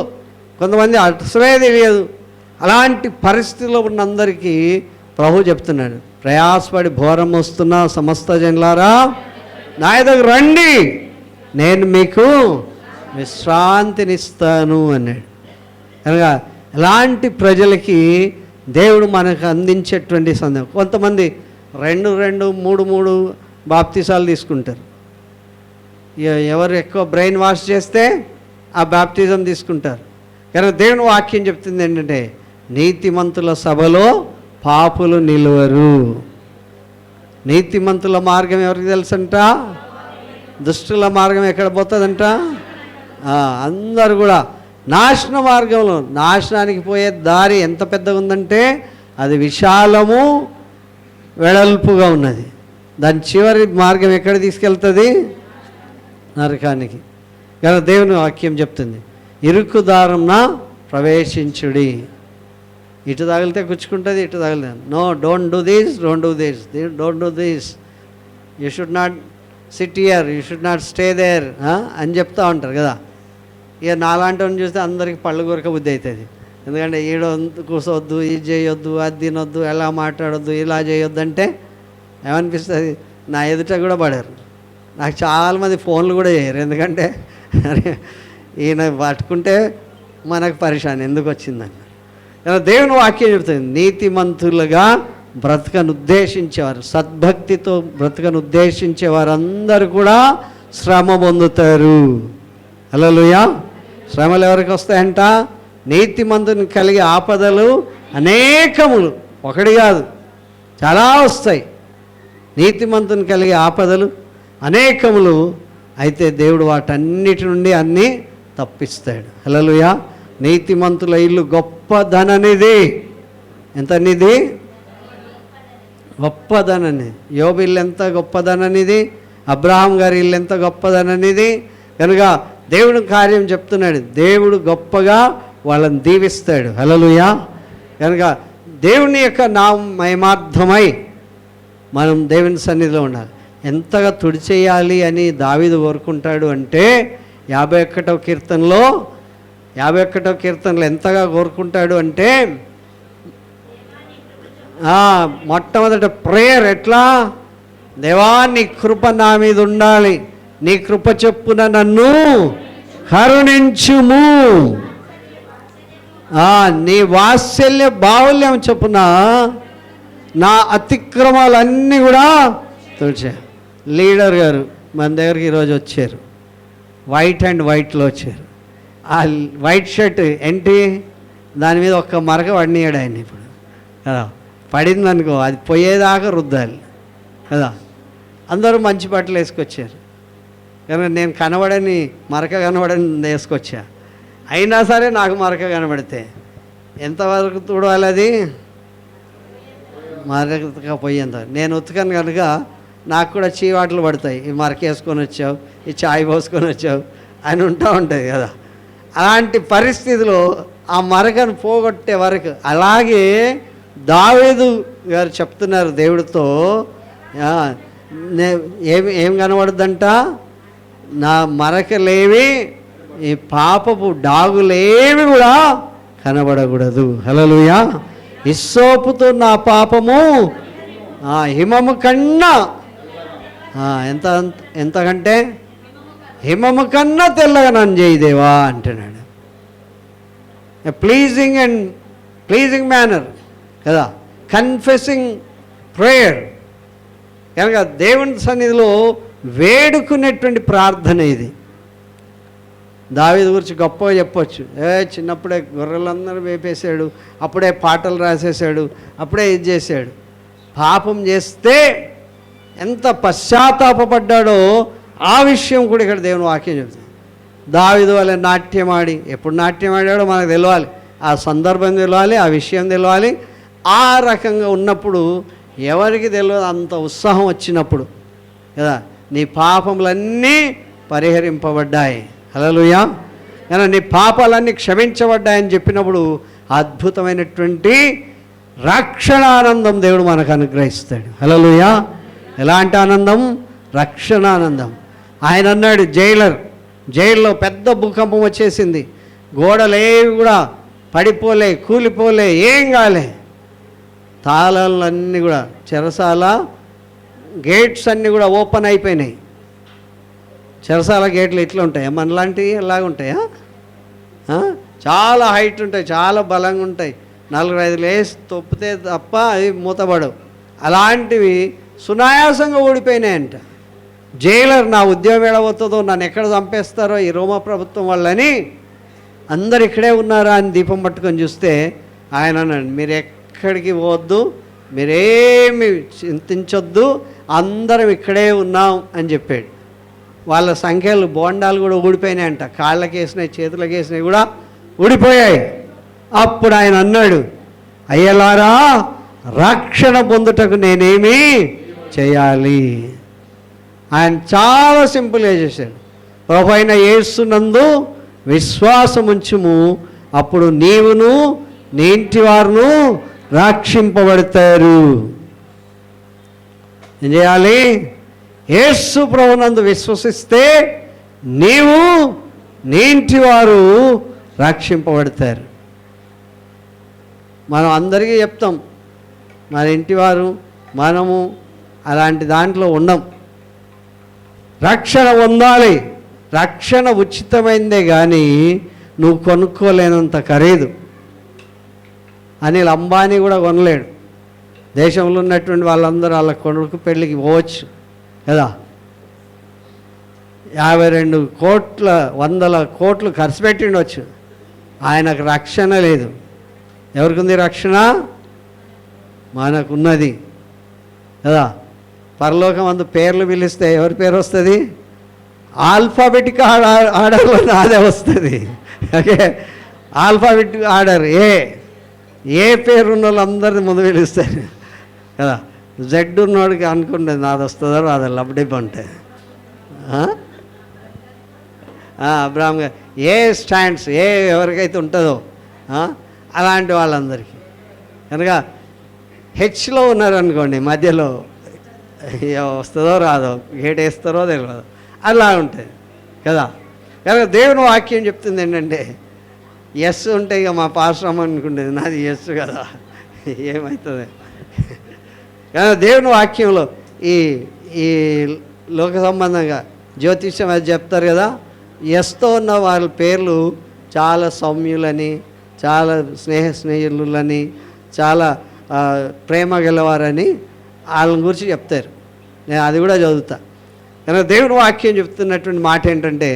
కొంతమంది అసలే తెలియదు. అలాంటి పరిస్థితిలో ఉన్న అందరికీ ప్రభు చెప్తున్నాడు, ప్రయాసపడి భారం మోస్తున్న సమస్త జనులారా నా దగ్గర రండి, నేను మీకు విశ్రాంతినిస్తాను అన్నాడు. కనుక ఇలాంటి ప్రజలకి దేవుడు మనకు అందించేటువంటి సందేహం. కొంతమంది 2 3 బాప్తిసాలు తీసుకుంటారు. ఎవరు ఎక్కువ బ్రెయిన్ వాష్ చేస్తే ఆ బాప్తిజం తీసుకుంటారు. కనుక దేవుని వాక్యం చెప్తుంది ఏంటంటే, నీతిమంతుల సభలో పాపులు నిలువరు. నీతిమంతుల మార్గం ఎవరికి తెలుసంట? దుష్టుల మార్గం ఎక్కడ పోతుందంట? అందరూ కూడా నాశన మార్గంలో, నాశనానికి పోయే దారి ఎంత పెద్దగా ఉందంటే అది విశాలము వెడల్పుగా ఉన్నది. దాని చివరి మార్గం ఎక్కడ తీసుకెళ్తుంది? నరకానికి. కనుక దేవుని వాక్యం చెప్తుంది, ఇరుకు దారంన ప్రవేశించుడి. ఇటు తగిలితే గుచ్చుకుంటుంది, ఇటు తగిలితే no, don't do this, don't do this, don't do this, you should not sit here, you should not stay there అని చెప్తూ ఉంటారు కదా. ఇక నాలాంటి వాళ్ళని చూస్తే అందరికీ పళ్ళు కొరక బుద్ధి అవుతుంది. ఎందుకంటే ఈడ కూర్చోవద్దు, ఇది చేయొద్దు, అది తినొద్దు, ఎలా మాట్లాడొద్దు, ఇలా చేయొద్దు అంటే ఏమనిపిస్తుంది? నా ఎదుట కూడా పడారు. నాకు చాలామంది ఫోన్లు కూడా చేయరు. ఎందుకంటే ఈయన పట్టుకుంటే మనకు పరిశాన్ ఎందుకు వచ్చిందని. దేవుని వాక్యం చెప్తుంది, నీతిమంతులుగా బ్రతకను ఉద్దేశించేవారు, సద్భక్తితో బ్రతకను ఉద్దేశించే వారందరూ కూడా శ్రమ పొందుతారు. హల్లెలూయా. శ్రమలు ఎవరికి వస్తాయంట? నీతిమంతుని కలిగే ఆపదలు అనేకములు, ఒకటి కాదు చాలా వస్తాయి. నీతిమంతుని కలిగే ఆపదలు అనేకములు. అయితే దేవుడు వాటన్నిటి నుండి అన్నీ తప్పిస్తాడు. హల్లెలూయా. నీతిమంతుల ఇల్లు గొప్పదననిది. ఎంత నిధి? గొప్పదనని. యోబు ఇల్లు ఎంత గొప్పదననిది, అబ్రహాం గారి ఇల్లు ఎంత గొప్పదననిది. కనుక దేవుడు కార్యం చెప్తున్నాడు, దేవుడు గొప్పగా వాళ్ళని దీవిస్తాడు. హల్లెలూయా. కనుక దేవుని యొక్క మహిమార్థమై మనం దేవుని సన్నిధిలో ఉండాలి. ఎంతగా తుడిచేయాలి అని దావీదు కోరుకుంటాడు అంటే 51వ కీర్తనలో ఎంతగా కోరుకుంటాడు అంటే, మొట్టమొదట ప్రేయర్ ఎట్లా? దేవా నీ కృప నా మీద ఉండాలి, నీ కృప చొప్పున నన్ను కరుణించుము, నీ వాత్సల్య బాహుల్యం చొప్పున నా అతిక్రమాలన్నీ కూడా తుడిచా. లీడర్ గారు మన దగ్గరికి ఈరోజు వచ్చారు, వైట్ అండ్ వైట్లో వచ్చారు. ఆ వైట్ షర్ట్ ఏంటి, దాని మీద ఒక్క మరక పడినాడు ఆయన. ఇప్పుడు కదా పడిందనుకో, అది పోయేదాకా రుద్దాలి కదా. అందరూ మంచి బట్టలు వేసుకొచ్చారు, కానీ నేను కనబడని మరక కనబడని వేసుకొచ్చా. అయినా సరే నాకు మరక కనబడితే ఎంతవరకు తుడవాలి? అది మరక పోయేంత. నేను ఉతకను కనుక నాకు కూడా చీవాట్లు పడతాయి. ఈ మరక వేసుకొని వచ్చావు, ఈ చాయ్ పోసుకొని వచ్చావు అని ఉంటుంది కదా. అలాంటి పరిస్థితిలో ఆ మరకను పోగొట్టే వరకు. అలాగే దావీదు గారు చెప్తున్నారు దేవుడితో, ఏం కనబడద్దంట? నా మరకలేవి, ఈ పాపపు డాగులేవి కూడా కనబడకూడదు. హల్లెలూయా. హిస్సోపుతో నా పాపము హిమము కన్నా ఎంతకంటే హిమము కన్నా తెల్లగా నన్ను చేయదేవా అంటున్నాడు. ప్లీజింగ్ మేనర్ కదా, కన్ఫెసింగ్ ప్రేయర్. కనుక దేవుని సన్నిధిలో వేడుకునేటువంటి ప్రార్థన ఇది. దావీదు గురించి గొప్పగా చెప్పొచ్చు. చిన్నప్పుడే గొర్రెలందరూ వేపేశాడు, అప్పుడే పాటలు రాసేసాడు, అప్పుడే ఇది చేశాడు. పాపం చేస్తే ఎంత పశ్చాత్తాపడ్డాడో ఆ విషయం కూడా ఇక్కడ దేవుని వాక్యం చెప్తుంది. దావీదు వల్ల నాట్యం ఆడి, ఎప్పుడు నాట్యం ఆడాడో మనకు తెలియాలి, ఆ సందర్భం తెలియాలి, ఆ విషయం తెలియాలి. ఆ రకంగా ఉన్నప్పుడు ఎవరికి తెలియదు, అంత ఉత్సాహం వచ్చినప్పుడు కదా. నీ పాపములన్నీ పరిహరింపబడ్డాయి. హల్లెలూయా. కానీ నీ పాపాలన్నీ క్షమించబడ్డాయని చెప్పినప్పుడు అద్భుతమైనటువంటి రక్షణానందం దేవుడు మనకు అనుగ్రహిస్తాడు. హల్లెలూయా. ఎలాంటి ఆనందం? రక్షణానందం. ఆయన అన్నాడు, జైల్లో పెద్ద భూకంపం వచ్చేసింది, గోడలేవి కూడా పడిపోలే, కూలిపోలే, ఏం కాలే. తాళాలన్నీ కూడా, చెరసాల గేట్స్ అన్నీ కూడా ఓపెన్ అయిపోయినాయి. చెరసాల గేట్లు ఇట్లా ఉంటాయా? మనలాంటివి ఎలాగ ఉంటాయా? చాలా హైట్ ఉంటాయి, చాలా బలంగా ఉంటాయి. 4-5 లేసి తొప్పితే తప్ప అవి మూతపడవు. అలాంటివి సునాయాసంగా ఊడిపోయినాయంట. జైలర్ నా ఉద్యోగం ఎడబోతుందో, నన్ను ఎక్కడ చంపేస్తారో ఈ రోమా ప్రభుత్వం వాళ్ళని అందరు ఇక్కడే ఉన్నారా అని దీపం పట్టుకొని చూస్తే ఆయన అన్నాడు, మీరు ఎక్కడికి పోవద్దు, మీరేమి చింతించొద్దు, అందరం ఇక్కడే ఉన్నాం అని చెప్పాడు. వాళ్ళ సంఖ్యలు బోండాలు కూడా ఊడిపోయినాయంట, కాళ్ళకి వేసినాయి, చేతులకు వేసినాయి కూడా ఊడిపోయాయి. అప్పుడు ఆయన అన్నాడు, అయ్యలారా రక్షణ పొందుటకు నేనేమి చేయాలి? ఆయన చాలా సింపుల్గా చేశాడు. ప్రభువైన యేసునందు విశ్వాసముంచుము, అప్పుడు నీవును నీ ఇంటి వారును రక్షింపబడతారు. ఏం చేయాలి? యేసు ప్రభునందు విశ్వసిస్తే నీవు నీ ఇంటి వారు రక్షింపబడతారు. మనం అందరికీ చెప్తాం, మన ఇంటివారు మనము అలాంటి దాంట్లో ఉండం. రక్షణ పొందాలి. రక్షణ ఉచితమైందే కానీ నువ్వు కొనుక్కోలేనంత ఖరీదు. అనిల్ అంబానీ కూడా కొనలేడు. దేశంలో ఉన్నటువంటి వాళ్ళందరూ వాళ్ళ కొడుకు పెళ్ళికి పోవచ్చు కదా. 52 కోట్ల 100 కోట్లు ఖర్చు పెట్టిండొచ్చు, ఆయనకు రక్షణ లేదు. ఎవరికి ఉంది రక్షణ? మనకున్నది కదా. పరలోకం అందు పేర్లు పిలిస్తే ఎవరి పేరు వస్తుంది? ఆల్ఫాబెటిక్ ఆర్డర్లో నాదే వస్తుంది. ఓకే, ఆల్ఫాబెటిక్ ఆర్డర్ ఏ పేరు ఉన్న వాళ్ళందరినీ ముందు పిలుస్తారు కదా. జెడ్ ఉన్నోడికి అనుకుంటుంది నాది వస్తుందో రాదు, లబ్డెబ్ అంటే అబ్రాహం గారు ఏ స్టాండ్స్ ఎవరికైతే ఉంటుందో అలాంటి వాళ్ళందరికీ. కనుక హెచ్లో ఉన్నారనుకోండి, మధ్యలో వస్తుందో రాదో, గేట్ వేస్తారో తెలియదు, అలా ఉంటుంది కదా. కనుక దేవుని వాక్యం చెప్తుంది ఏంటంటే, ఎస్ ఉంటే ఇక మా పాశ్రమం అనుకుంటుంది, నాది ఎస్ కదా, ఏమవుతుంది. కానీ దేవుని వాక్యంలో ఈ లోక సంబంధంగా జ్యోతిష్యం అది చెప్తారు కదా, ఎస్తో ఉన్న వాళ్ళ పేర్లు చాలా సౌమ్యులని, చాలా స్నేహితులని, చాలా ప్రేమ గెలవారని వాళ్ళని గురించి చెప్తారు. నేను అది కూడా చదువుతా. కనుక దేవుని వాక్యం చెప్తున్నటువంటి మాట ఏంటంటే,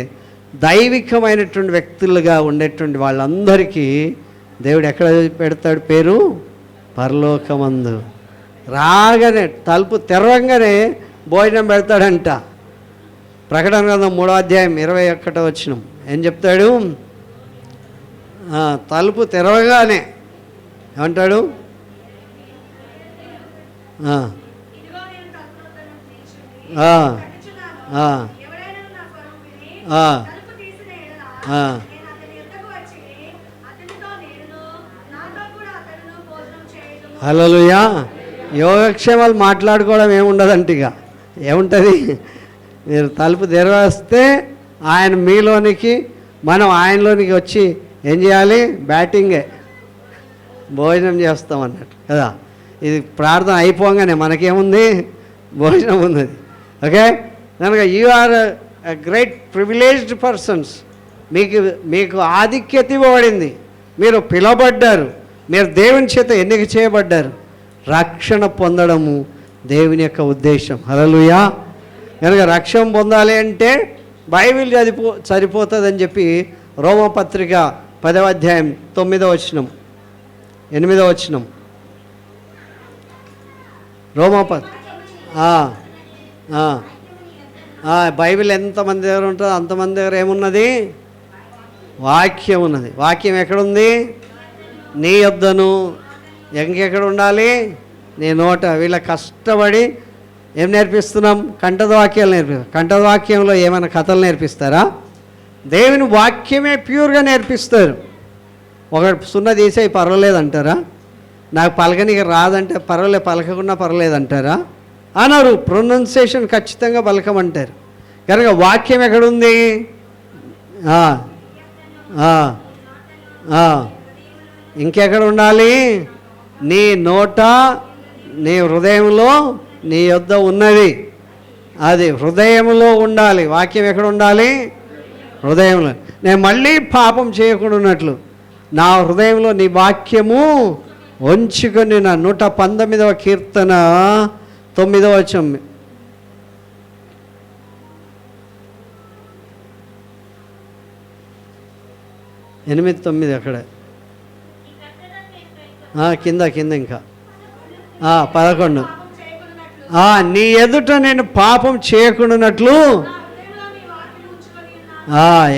దైవికమైనటువంటి వ్యక్తులుగా ఉండేటువంటి వాళ్ళందరికీ దేవుడు ఎక్కడ పెడతాడు పేరు? పరలోకమందు. రాగానే తలుపు తెరవంగానే భోజనం పెడతాడంట. ప్రకటన గ్రంథం 3వ అధ్యాయం 21వ వచనం ఏం చెప్తాడు? తలుపు తెరవగానే ఏమంటాడు? హల్లెలూయా. యోగక్షేమాలు మాట్లాడుకోవడం ఏముండదంట. ఇక ఏముంటుంది? మీరు తలుపు తెరవేస్తే ఆయన మీలోనికి, మనం ఆయనలోనికి వచ్చి ఏం చేయాలి? బ్యాటింగే, భోజనం చేస్తాం అన్నట్టు కదా. ఇది ప్రార్థన అయిపోగానే మనకేముంది? భోజనం ఉంది. ఓకే, కనుక you are a great privileged persons. మీకు ఆధిక్యత ఇవ్వబడింది, మీరు పిలవబడ్డారు, మీరు దేవుని చేత ఎన్నిక చేయబడ్డారు. రక్షణ పొందడము దేవుని యొక్క ఉద్దేశం. హల్లెలూయా. కనుక రక్షణ పొందాలి అంటే బైబిల్ సరిపోతుందని చెప్పి రోమపత్రిక 10వ అధ్యాయం 9వ వచనం 8వ వచనం బైబిల్ ఎంతమంది దగ్గర ఉంటుందో అంతమంది దగ్గర ఏమున్నది? వాక్యం ఉన్నది. వాక్యం ఎక్కడుంది? నీ యొద్దను. ఇంకెక్కడ ఉండాలి? నీ నోట. వీళ్ళ కష్టపడి ఏం నేర్పిస్తున్నాం? కంఠద వాక్యాలు నేర్పిస్తాం. కంఠద వాక్యంలో ఏమైనా కథలు నేర్పిస్తారా? దేవుని వాక్యమే ప్యూర్గా నేర్పిస్తారు. ఒక 0 తీసేయి పర్వాలేదంటారా? నాకు పలకనికి రాదంటే పర్వాలేదు, పలకకుండా పర్వాలేదంటారా? అన్నారు. ప్రొనౌన్సియేషన్ ఖచ్చితంగా పలకమంటారు. కనుక వాక్యం ఎక్కడుంది? ఇంకెక్కడ ఉండాలి? నీ నోట, నీ హృదయంలో, నీ యొద్ద ఉన్నది. అది హృదయంలో ఉండాలి. వాక్యం ఎక్కడ ఉండాలి? హృదయంలో. నేను మళ్ళీ పాపం చేయకుండా ఉన్నట్లు నా హృదయంలో నీ వాక్యము ఉంచుకొని. నా 119వ కీర్తన 9వ వచనం. 8, 9 అక్కడ కింద ఇంకా 11. నీ ఎదుట నేను పాపం చేయకుండానట్లు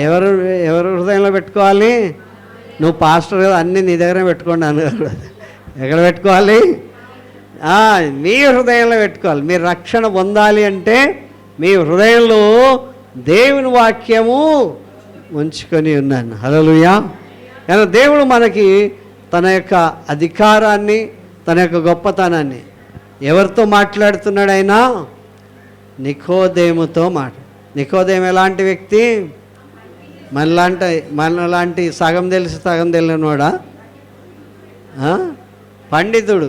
ఎవరు హృదయంలో పెట్టుకోవాలి? నువ్వు పాస్టర్ కదా, అన్నీ నీ దగ్గరే పెట్టుకోండి అన్నారు. ఎక్కడ పెట్టుకోవాలి? మీ హృదయంలో పెట్టుకోవాలి. మీరు రక్షణ పొందాలి అంటే మీ హృదయంలో దేవుని వాక్యము ఉంచుకొని ఉన్నాను. హల్లెలూయా. కానీ దేవుడు మనకి తన యొక్క అధికారాన్ని, తన యొక్క గొప్పతనాన్ని ఎవరితో మాట్లాడుతున్నాడు? అయినా నికోదేముతో నికోదేము ఎలాంటి వ్యక్తి? మనలాంటి సగం తెలిసి సగం తెలియనివాడా? పండితుడు,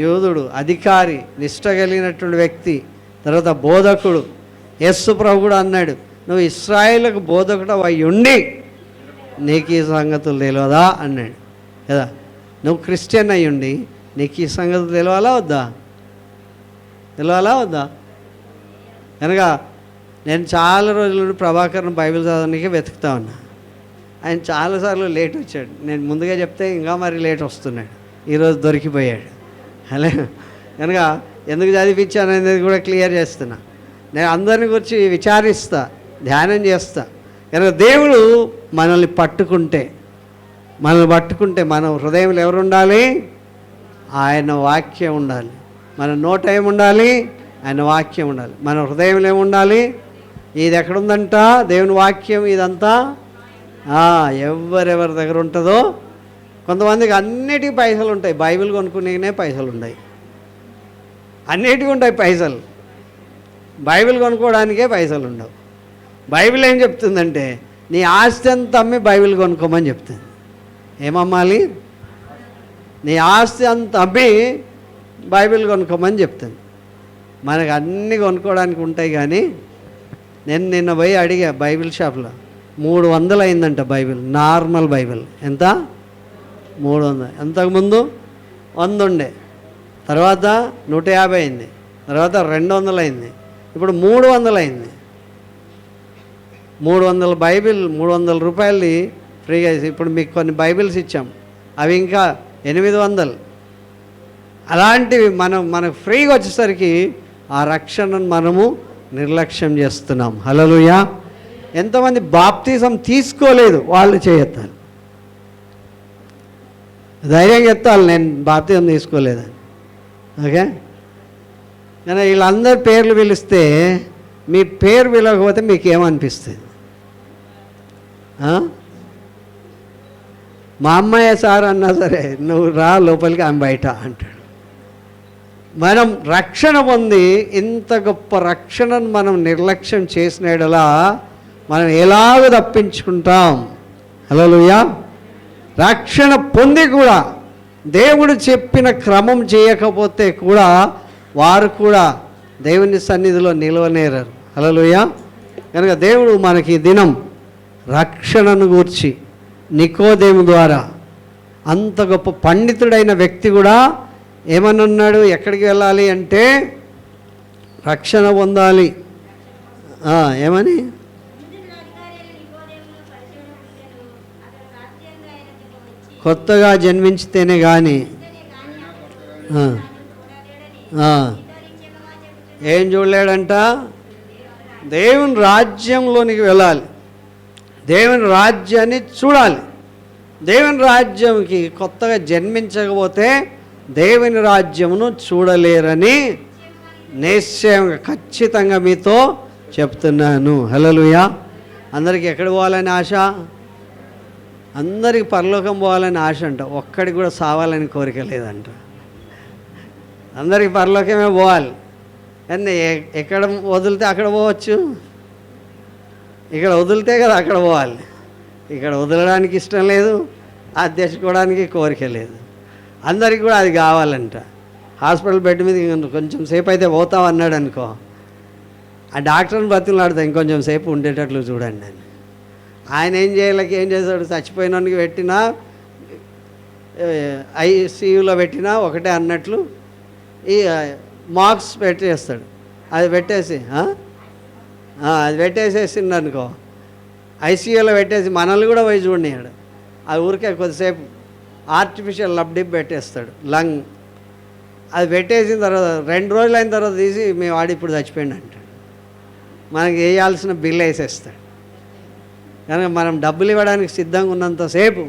యూదుడు, అధికారి, నిష్ట కలిగినటువంటి వ్యక్తి, తర్వాత బోధకుడు. యేసు ప్రభు కూడా అన్నాడు, నువ్వు ఇశ్రాయేలుకు బోధకుడు అయి ఉండి నీకు ఈ సంగతులు తెలియదా అన్నాడు కదా. నువ్వు క్రిస్టియన్ అయి ఉండి నీకు ఈ సంగతులు తెలియాలా వద్దా? కనుక నేను చాలా రోజుల నుండి ప్రభాకర్ని బైబిల్ చదవడానికి వెతుకుతా ఉన్నా. ఆయన చాలాసార్లు లేట్ వచ్చాడు. నేను ముందుగా చెప్తే ఇంకా మరి లేట్ వస్తున్నాడు. ఈరోజు దొరికిపోయాడు. అలా కనుక ఎందుకు చదివించాను అనేది కూడా క్లియర్ చేస్తున్నా. నేను అందరిని గురించి విచారిస్తా, ధ్యానం చేస్తా. కనుక దేవుడు మనల్ని పట్టుకుంటే మన హృదయంలో ఎవరు ఉండాలి? ఆయన వాక్యం ఉండాలి. మన నోట ఏముండాలి? ఆయన వాక్యం ఉండాలి. మన హృదయంలో ఏముండాలి? ఇది ఎక్కడుందంట? దేవుని వాక్యం ఇదంతా ఎవరెవరి దగ్గర ఉంటుందో. కొంతమందికి అన్నిటికీ పైసలు ఉంటాయి, బైబిల్ కొనుక్కునే పైసలు ఉన్నాయి. అన్నిటికీ ఉంటాయి పైసలు, బైబిల్ కొనుక్కోవడానికే పైసలు ఉండవు. బైబిల్ ఏం చెప్తుందంటే నీ ఆస్తి అంతా అమ్మి బైబిల్ కొనుక్కోమని చెప్తుంది. ఏమమ్మాలి? నీ ఆస్తి అంతా అమ్మి బైబిల్ కొనుక్కోమని చెప్తుంది. మనకు అన్నీ కొనుక్కోవడానికి ఉంటాయి. కానీ నేను నిన్న పోయి అడిగా బైబిల్ షాప్లో, 300 అయిందంట బైబిల్, నార్మల్ బైబిల్. ఎంత? 300. అంతకుముందు 100 ఉండే, తర్వాత 150 అయింది, తర్వాత 200 అయింది, ఇప్పుడు 300 అయింది. 300 బైబిల్, 300 రూపాయలు ఫ్రీగా. ఇప్పుడు మీకు కొన్ని బైబిల్స్ ఇచ్చాం, అవి ఇంకా 800. అలాంటివి మనకు ఫ్రీగా వచ్చేసరికి ఆ రక్షణను మనము నిర్లక్ష్యం చేస్తున్నాం. హల్లెలూయా. ఎంతమంది బాప్తిజం తీసుకోలేదు? వాళ్ళు చేయొత్తారు, ధైర్యంగా ఎత్తాలి నేను బాప్తిజం తీసుకోలేదని. ఓకే. కానీ వీళ్ళందరి పేర్లు పిలిస్తే మీ పేరు పిలవకపోతే మీకు ఏమనిపిస్తుంది? మా అమ్మాయి సార్ అన్నా సరే నువ్వు రా లోపలికి, ఆమె బయట అంటాడు. మనం రక్షణ పొంది ఇంత గొప్ప రక్షణను మనం నిర్లక్ష్యం చేసిన యెడల మనం ఎలాగ తప్పించుకుంటాం? హల్లెలూయా. రక్షణ పొంది కూడా దేవుడు చెప్పిన క్రమం చేయకపోతే కూడా వారు కూడా దేవుని సన్నిధిలో నిలవనేరారు. హల్లెలూయా. కనుక దేవుడు మనకి దినం రక్షణను గూర్చి నికోదేము ద్వారా, అంత గొప్ప పండితుడైన వ్యక్తి కూడా ఏమన్నాడు? ఎక్కడికి వెళ్ళాలి అంటే రక్షణ పొందాలి. ఏమని? కొత్తగా జన్మించితేనే కానీ ఏం చూడలేడంట? దేవుని రాజ్యంలోనికి వెళ్ళాలి, దేవుని రాజ్యాన్ని చూడాలి. దేవుని రాజ్యంకి కొత్తగా జన్మించకపోతే దేవుని రాజ్యమును చూడలేరని నిశ్చయంగా ఖచ్చితంగా మీతో చెప్తున్నాను. హల్లెలూయా. అందరికీ ఎక్కడ పోవాలని ఆశ? అందరికీ పరలోకం పోవాలని ఆశ అంట. ఒక్కడికి కూడా సావాలని కోరిక లేదంట. అందరికీ పరలోకమే పోవాలి. కానీ ఎక్కడ వదిలితే అక్కడ పోవచ్చు, ఇక్కడ వదిలితే కదా అక్కడ పోవాలి. ఇక్కడ వదలడానికి ఇష్టం లేదు, అది తెచ్చుకోవడానికి కోరిక లేదు. అందరికీ కూడా అది కావాలంట. హాస్పిటల్ బెడ్ మీద కొంచెం సేపు అయితే పోతాం అన్నాడు అనుకో, ఆ డాక్టర్ని బతిలాడుతా ఇంకొంచెం సేపు ఉండేటట్లు చూడండి అని. ఆయన ఏం చేశాడు? చచ్చిపోయినానికి పెట్టినా, ఐసీయూలో పెట్టినా ఒకటే అన్నట్లు ఈ మార్క్స్ పెట్టేస్తాడు. అది పెట్టేసేసింది అనుకో, ఐసీయూలో పెట్టేసి మనల్ని కూడా పోయి చూడనియాడు. అది ఊరికే కొద్దిసేపు ఆర్టిఫిషియల్ లబ్డిప్ పెట్టేస్తాడు లంగ్. అది పెట్టేసిన తర్వాత 2 రోజులు అయిన తర్వాత తీసి మీ వాడు ఇప్పుడు చచ్చిపోయింది అంటాడు. మనకి వేయాల్సిన బిల్ వేసేస్తాడు. కనుక మనం డబ్బులు ఇవ్వడానికి సిద్ధంగా ఉన్నంతసేపు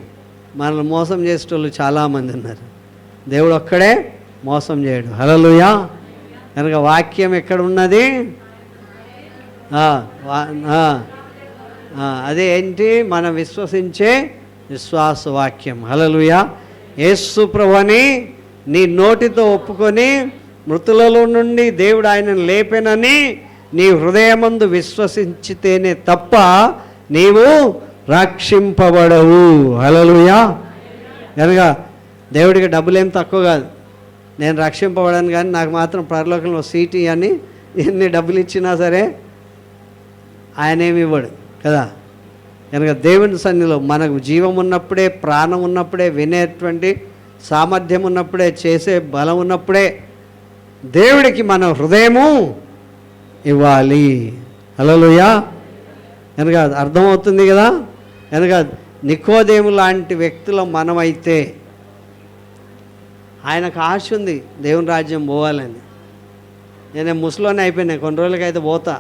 మనల్ని మోసం చేసేటోళ్ళు చాలామంది ఉన్నారు. దేవుడు ఒక్కడే మోసం చేయడు. హల్లెలూయా. కనుక వాక్యం ఎక్కడ ఉన్నది? అదే ఏంటి? మనం విశ్వసించే విశ్వాస వాక్యం. హల్లెలూయా. యేసు ప్రభువుని నీ నోటితో ఒప్పుకొని మృతులలో నుండి దేవుడు ఆయనను లేపెనని నీ హృదయమందు విశ్వసించితేనే తప్ప నీవు రక్షింపబడవు. హల్లెలూయా. కనుక దేవుడికి డబ్బులేం తక్కువ కాదు. నేను రక్షింపబడను కానీ నాకు మాత్రం పరలోకంలో సీటు అని ఎన్ని డబ్బులు ఇచ్చినా సరే ఆయన ఏమి ఇవ్వడు కదా. కనుక దేవుని సన్నిధిలో మనకు జీవం ఉన్నప్పుడే, ప్రాణం ఉన్నప్పుడే, వినేటువంటి సామర్థ్యం ఉన్నప్పుడే, చేసే బలం ఉన్నప్పుడే దేవుడికి మన హృదయము ఇవ్వాలి. హల్లెలూయా. కనుక అర్థమవుతుంది కదా. కనుక నికోదేము లాంటి వ్యక్తులు మనమైతే, ఆయనకు ఆశ ఉంది దేవుని రాజ్యం పోవాలని. నేను ముసలోనే అయిపోయినా, కొన్ని రోజులకైతే పోతా.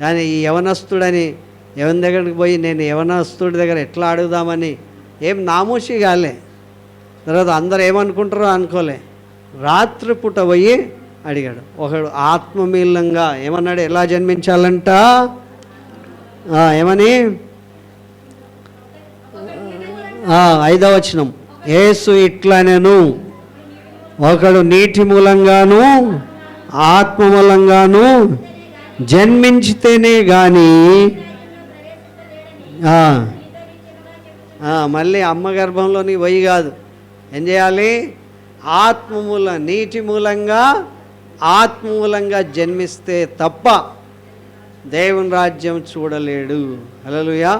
కానీ ఈ యవనస్తుడని ఎవరి దగ్గరికి పోయి నేను యవనస్తుడి దగ్గర ఎట్లా అడుగుదామని ఏం నామూషి కాలే. తర్వాత అందరు ఏమనుకుంటారో అనుకోలే. రాత్రిపూట పోయి అడిగాడు. ఒకడు ఆత్మమూలంగా ఏమన్నాడు? ఎలా జన్మించాలంట? ఏమని? 5వ వచనం. యేసు ఇట్లనెను, ఒకడు నీటి మూలంగాను ఆత్మ మూలంగాను జన్మించితేనే కానీ మళ్ళీ అమ్మ గర్భంలోని పోయి కాదు. ఏం చేయాలి? నీటి మూలంగా ఆత్మ మూలంగా జన్మిస్తే తప్ప దేవుని రాజ్యం చూడలేడు. హల్లెలూయా.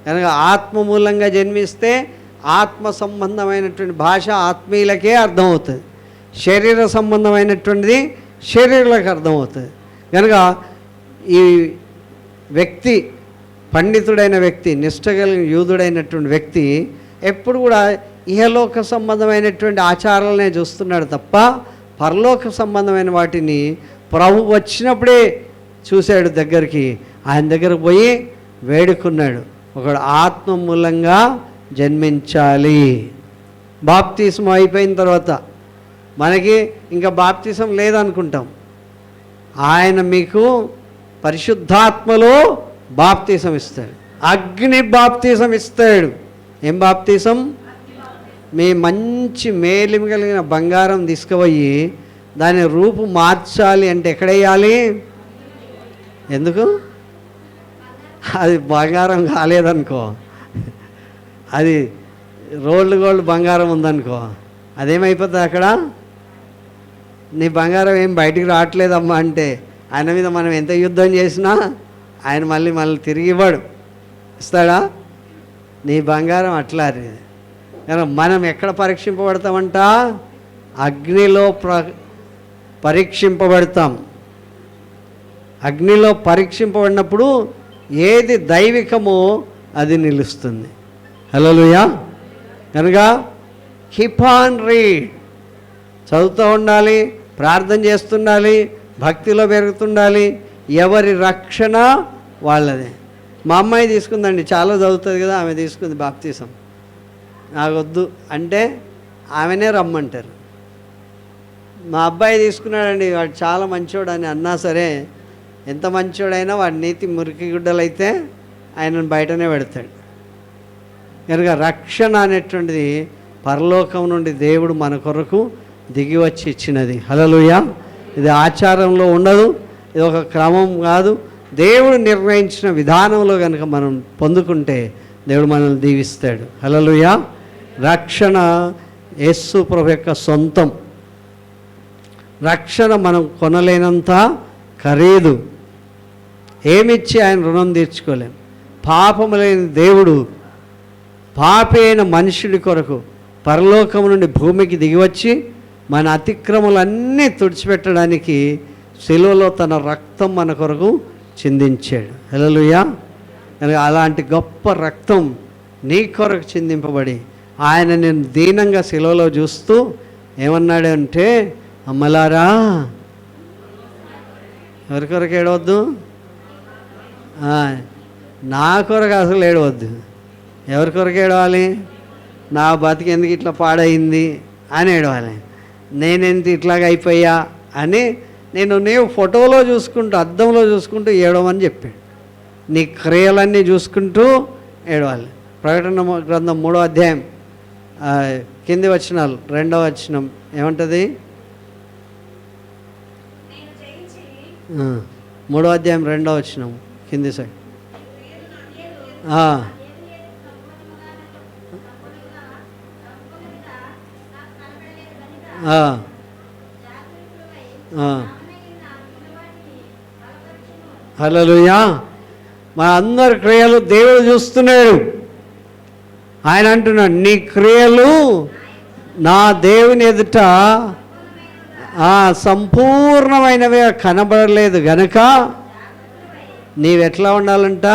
కనుక ఆత్మ మూలంగా జన్మిస్తే ఆత్మ సంబంధమైనటువంటి భాష ఆత్మీయులకే అర్థమవుతుంది. శరీర సంబంధమైనటువంటిది శరీరులకు అర్థమవుతుంది. కనుక ఈ వ్యక్తి, పండితుడైన వ్యక్తి, నిష్ఠ కలిగిన యూదుడైనటువంటి వ్యక్తి ఎప్పుడు కూడా ఇహలోక సంబంధమైనటువంటి ఆచారాలనే చూస్తున్నాడు తప్ప పరలోక సంబంధమైన వాటిని ప్రభు వచ్చినప్పుడే చూశాడు. దగ్గరికి ఆయన దగ్గరకు పోయి వేడుకున్నాడు. ఒకడు ఆత్మ మూలంగా జన్మించాలి. బాప్తిసం అయిపోయిన తర్వాత మనకి ఇంకా బాప్తిసం లేదనుకుంటాం. ఆయన మీకు పరిశుద్ధాత్మలో బాప్తిసం ఇస్తాడు, అగ్ని బాప్తిసం ఇస్తాడు. ఏం బాప్తిసం? మీ మంచి మేలిమి కలిగిన బంగారం తీసుకుపోయి దాని రూపు మార్చాలి అంటే ఎక్కడేయాలి? ఎందుకు? అది బంగారం కాలేదనుకో, అది రోల్డ్ గోల్డ్ బంగారం ఉందనుకో, అదేమైపోతుంది అక్కడ? నీ బంగారం ఏం బయటికి రావట్లేదమ్మా అంటే ఆయన మీద మనం ఎంత యుద్ధం చేసినా ఆయన మళ్ళీ తిరిగి ఇవ్వడు. ఇస్తాడా? నీ బంగారం అట్లా. కానీ మనం ఎక్కడ పరీక్షింపబడతామంట? అగ్నిలో పరీక్షింపబడతాం. అగ్నిలో పరీక్షింపబడినప్పుడు ఏది దైవికమో అది నిలుస్తుంది. హల్లెలూయా. కనుక కీప్ ఆన్ రీడ్, చదువుతూ ఉండాలి, ప్రార్థన చేస్తుండాలి, భక్తిలో పెరుగుతుండాలి. ఎవరి రక్షణ వాళ్ళదే. మా అమ్మాయి తీసుకుందండి, చాలా చదువుతుంది కదా, ఆమె తీసుకుంది బాప్తిసం. నాకు వద్దు అంటే ఆమెనే రమ్మంటారు. మా అబ్బాయి తీసుకున్నాడండి, వాడు చాలా మంచోడు అని అన్నా సరే, ఎంత మంచోడైనా వాడి నీతి మురికి గుడ్డలైతే ఆయనను బయటనే పెడతాడు. కనుక రక్షణ అనేటువంటిది పరలోకం నుండి దేవుడు మన కొరకు దిగి వచ్చి ఇచ్చినది. హల్లెలూయా. ఇది ఆచారంలో ఉండదు, ఇది ఒక క్రమం కాదు. దేవుడు నిర్ణయించిన విధానంలో కనుక మనం పొందుకుంటే దేవుడు మనల్ని దీవిస్తాడు. హల్లెలూయా. రక్షణ యేసు ప్రభు యొక్క సొంతం. రక్షణ మనం కొనలేనంత ఖరీదు. ఏమిచ్చి ఆయన రుణం తీర్చుకోలేం. పాపము లేని దేవుడు పాపి అయిన మనుషుడి కొరకు పరలోకము నుండి భూమికి దిగివచ్చి మన అతిక్రమలన్నీ తుడిచిపెట్టడానికి శిలువలో తన రక్తం మన కొరకు చిందించాడు. హల్లెలూయా. కనుక అలాంటి గొప్ప రక్తం నీ కొరకు చిందింపబడి ఆయన నేను దీనంగా శిలువలో చూస్తూ ఏమన్నాడు అంటే, అమ్మలారా ఎవరి కొరకు ఏడవద్దు, నా కొరకు అసలు ఏడవద్దు. ఎవరి కొరకు ఏడవాలి? నా బతికి ఎందుకు ఇట్లా పాడైంది అని ఏడవాలి. నేనెంత ఇట్లాగ అయిపోయా అని నీవు ఫోటోలో చూసుకుంటూ అద్దంలో చూసుకుంటూ ఏడవమని చెప్పాడు. నీ క్రియలన్నీ చూసుకుంటూ ఏడవాలి. ప్రకటన గ్రంథం 3వ అధ్యాయం కింది వచనాలు 2వ వచనం ఏమంటుంది? 3వ అధ్యాయం 2వ వచనం కింది సైడ్. హల్లెలూయా. మా అందరి క్రియలు దేవుడు చూస్తున్నాడు. ఆయన అంటున్నాడు, నీ క్రియలు నా దేవుని ఎదుట సంపూర్ణమైనవి కనబడలేదు గనక నీవెట్లా ఉండాలంట?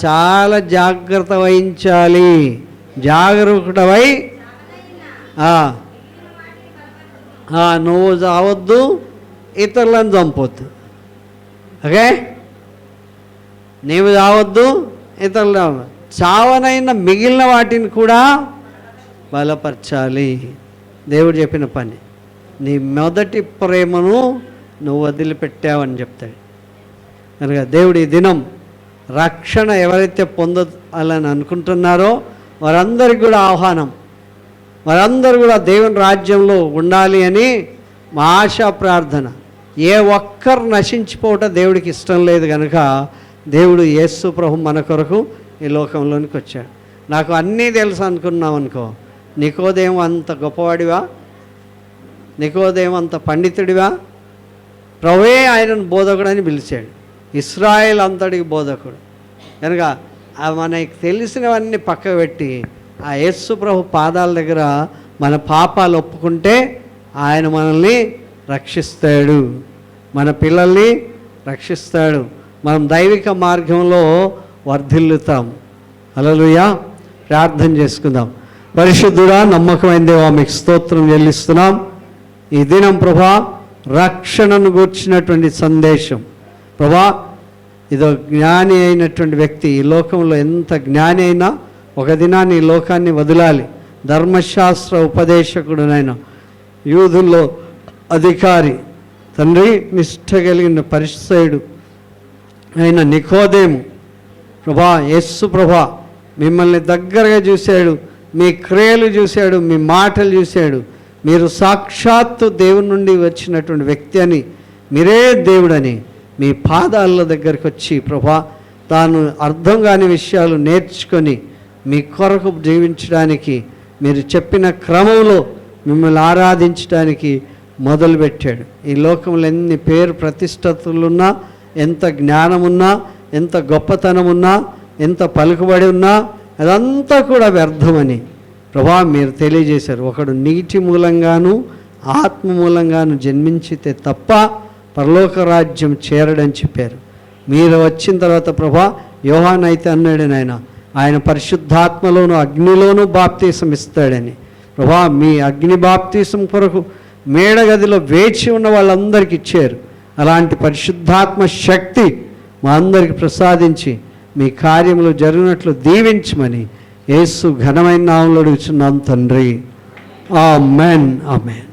చాలా జాగ్రత్త వహించాలి. జాగరూకుడవై నువ్వు చావద్దు, ఇతరులను చంపొద్దు. ఓకే, నీవు చావద్దు, ఇతరులు చావనైనా మిగిలిన వాటిని కూడా బలపరచాలి. దేవుడు చెప్పిన పని. నీ మొదటి ప్రేమను నువ్వు వదిలిపెట్టావని చెప్తాడు. కనుక దేవుడు ఈ దినం రక్షణ ఎవరైతే పొందాలని అనుకుంటున్నారో వారందరికీ కూడా ఆహ్వానం. వారందరూ కూడా దేవుని రాజ్యంలో ఉండాలి అని మా ఆశా ప్రార్థన. ఏ ఒక్కరు నశించిపోవటం దేవుడికి ఇష్టం లేదు కనుక దేవుడు యేసు ప్రభు మన కొరకు ఈ లోకంలోనికి వచ్చాడు. నాకు అన్నీ తెలుసు అనుకున్నాం అనుకో, నికోదేమో అంత గొప్పవాడివా? నికోదేమో అంత పండితుడివా? ప్రభువే ఆయనను బోధకుడు అని పిలిచాడు. ఇశ్రాయేల్ అంతటికి బోధకుడు. కనుక మనకి తెలిసినవన్నీ పక్కకు పెట్టి ఆ యేసు ప్రభు పాదాల దగ్గర మన పాపాలు ఒప్పుకుంటే ఆయన మనల్ని రక్షిస్తాడు, మన పిల్లల్ని రక్షిస్తాడు. మనం దైవిక మార్గంలో వర్ధిల్లుతాం. హల్లెలూయా. ప్రార్థన చేసుకుందాం. పరిశుద్ధుడా, నమ్మకమైన దేవా, మీకు స్తోత్రం చెల్లిస్తున్నాం. ఈ దినం ప్రభా రక్షణను గూర్చినటువంటి సందేశం ప్రభా, ఇదో జ్ఞాని అయినటువంటి వ్యక్తి ఈ లోకంలో ఎంత జ్ఞాని అయినా ఒక దినాన్ని ఈ లోకాన్ని వదలాలి. ధర్మశాస్త్ర ఉపదేశకుడునైనా, యూదుల్లో అధికారి, తండ్రి నిష్ఠ కలిగిన పరిసయుడు అయిన నికోదేము ప్రభా, యేసు ప్రభా మిమ్మల్ని దగ్గరగా చూశాడు, మీ క్రియలు చూశాడు, మీ మాటలు చూశాడు. మీరు సాక్షాత్తు దేవుని నుండి వచ్చినటువంటి వ్యక్తి అని, మీరే దేవుడని మీ పాదాల దగ్గరికి వచ్చి ప్రభా తాను అర్థం కాని విషయాలు నేర్చుకొని మీ కొరకు జీవించడానికి మీరు చెప్పిన క్రమంలో మిమ్మల్ని ఆరాధించడానికి మొదలుపెట్టాడు. ఈ లోకంలో ఎన్ని పేరు ప్రతిష్టతులున్నా, ఎంత జ్ఞానమున్నా, ఎంత గొప్పతనమున్నా, ఎంత పలుకుబడి ఉన్నా అదంతా కూడా వ్యర్థమని ప్రభా మీరు తెలియజేశారు. ఒకడు నీటి మూలంగాను ఆత్మ మూలంగాను జన్మించితే తప్ప పరలోక రాజ్యం చేరడని చెప్పారు. మీరు వచ్చిన తర్వాత ప్రభా యోహాన్ అయితే అన్నాడు ఆయన పరిశుద్ధాత్మలోను అగ్నిలోనూ బాప్తీసం ఇస్తాడని. ప్రభా మీ అగ్ని బాప్తీసం కొరకు మేడగదిలో వేచి ఉన్న వాళ్ళందరికీ ఇచ్చారు. అలాంటి పరిశుద్ధాత్మ శక్తి మా అందరికి ప్రసాదించి మీ కార్యములు జరిగినట్లు దీవించమని యేసు ఘనమైన నామములో అడుగుచున్నాం తండ్రి. ఆమేన్, ఆమేన్.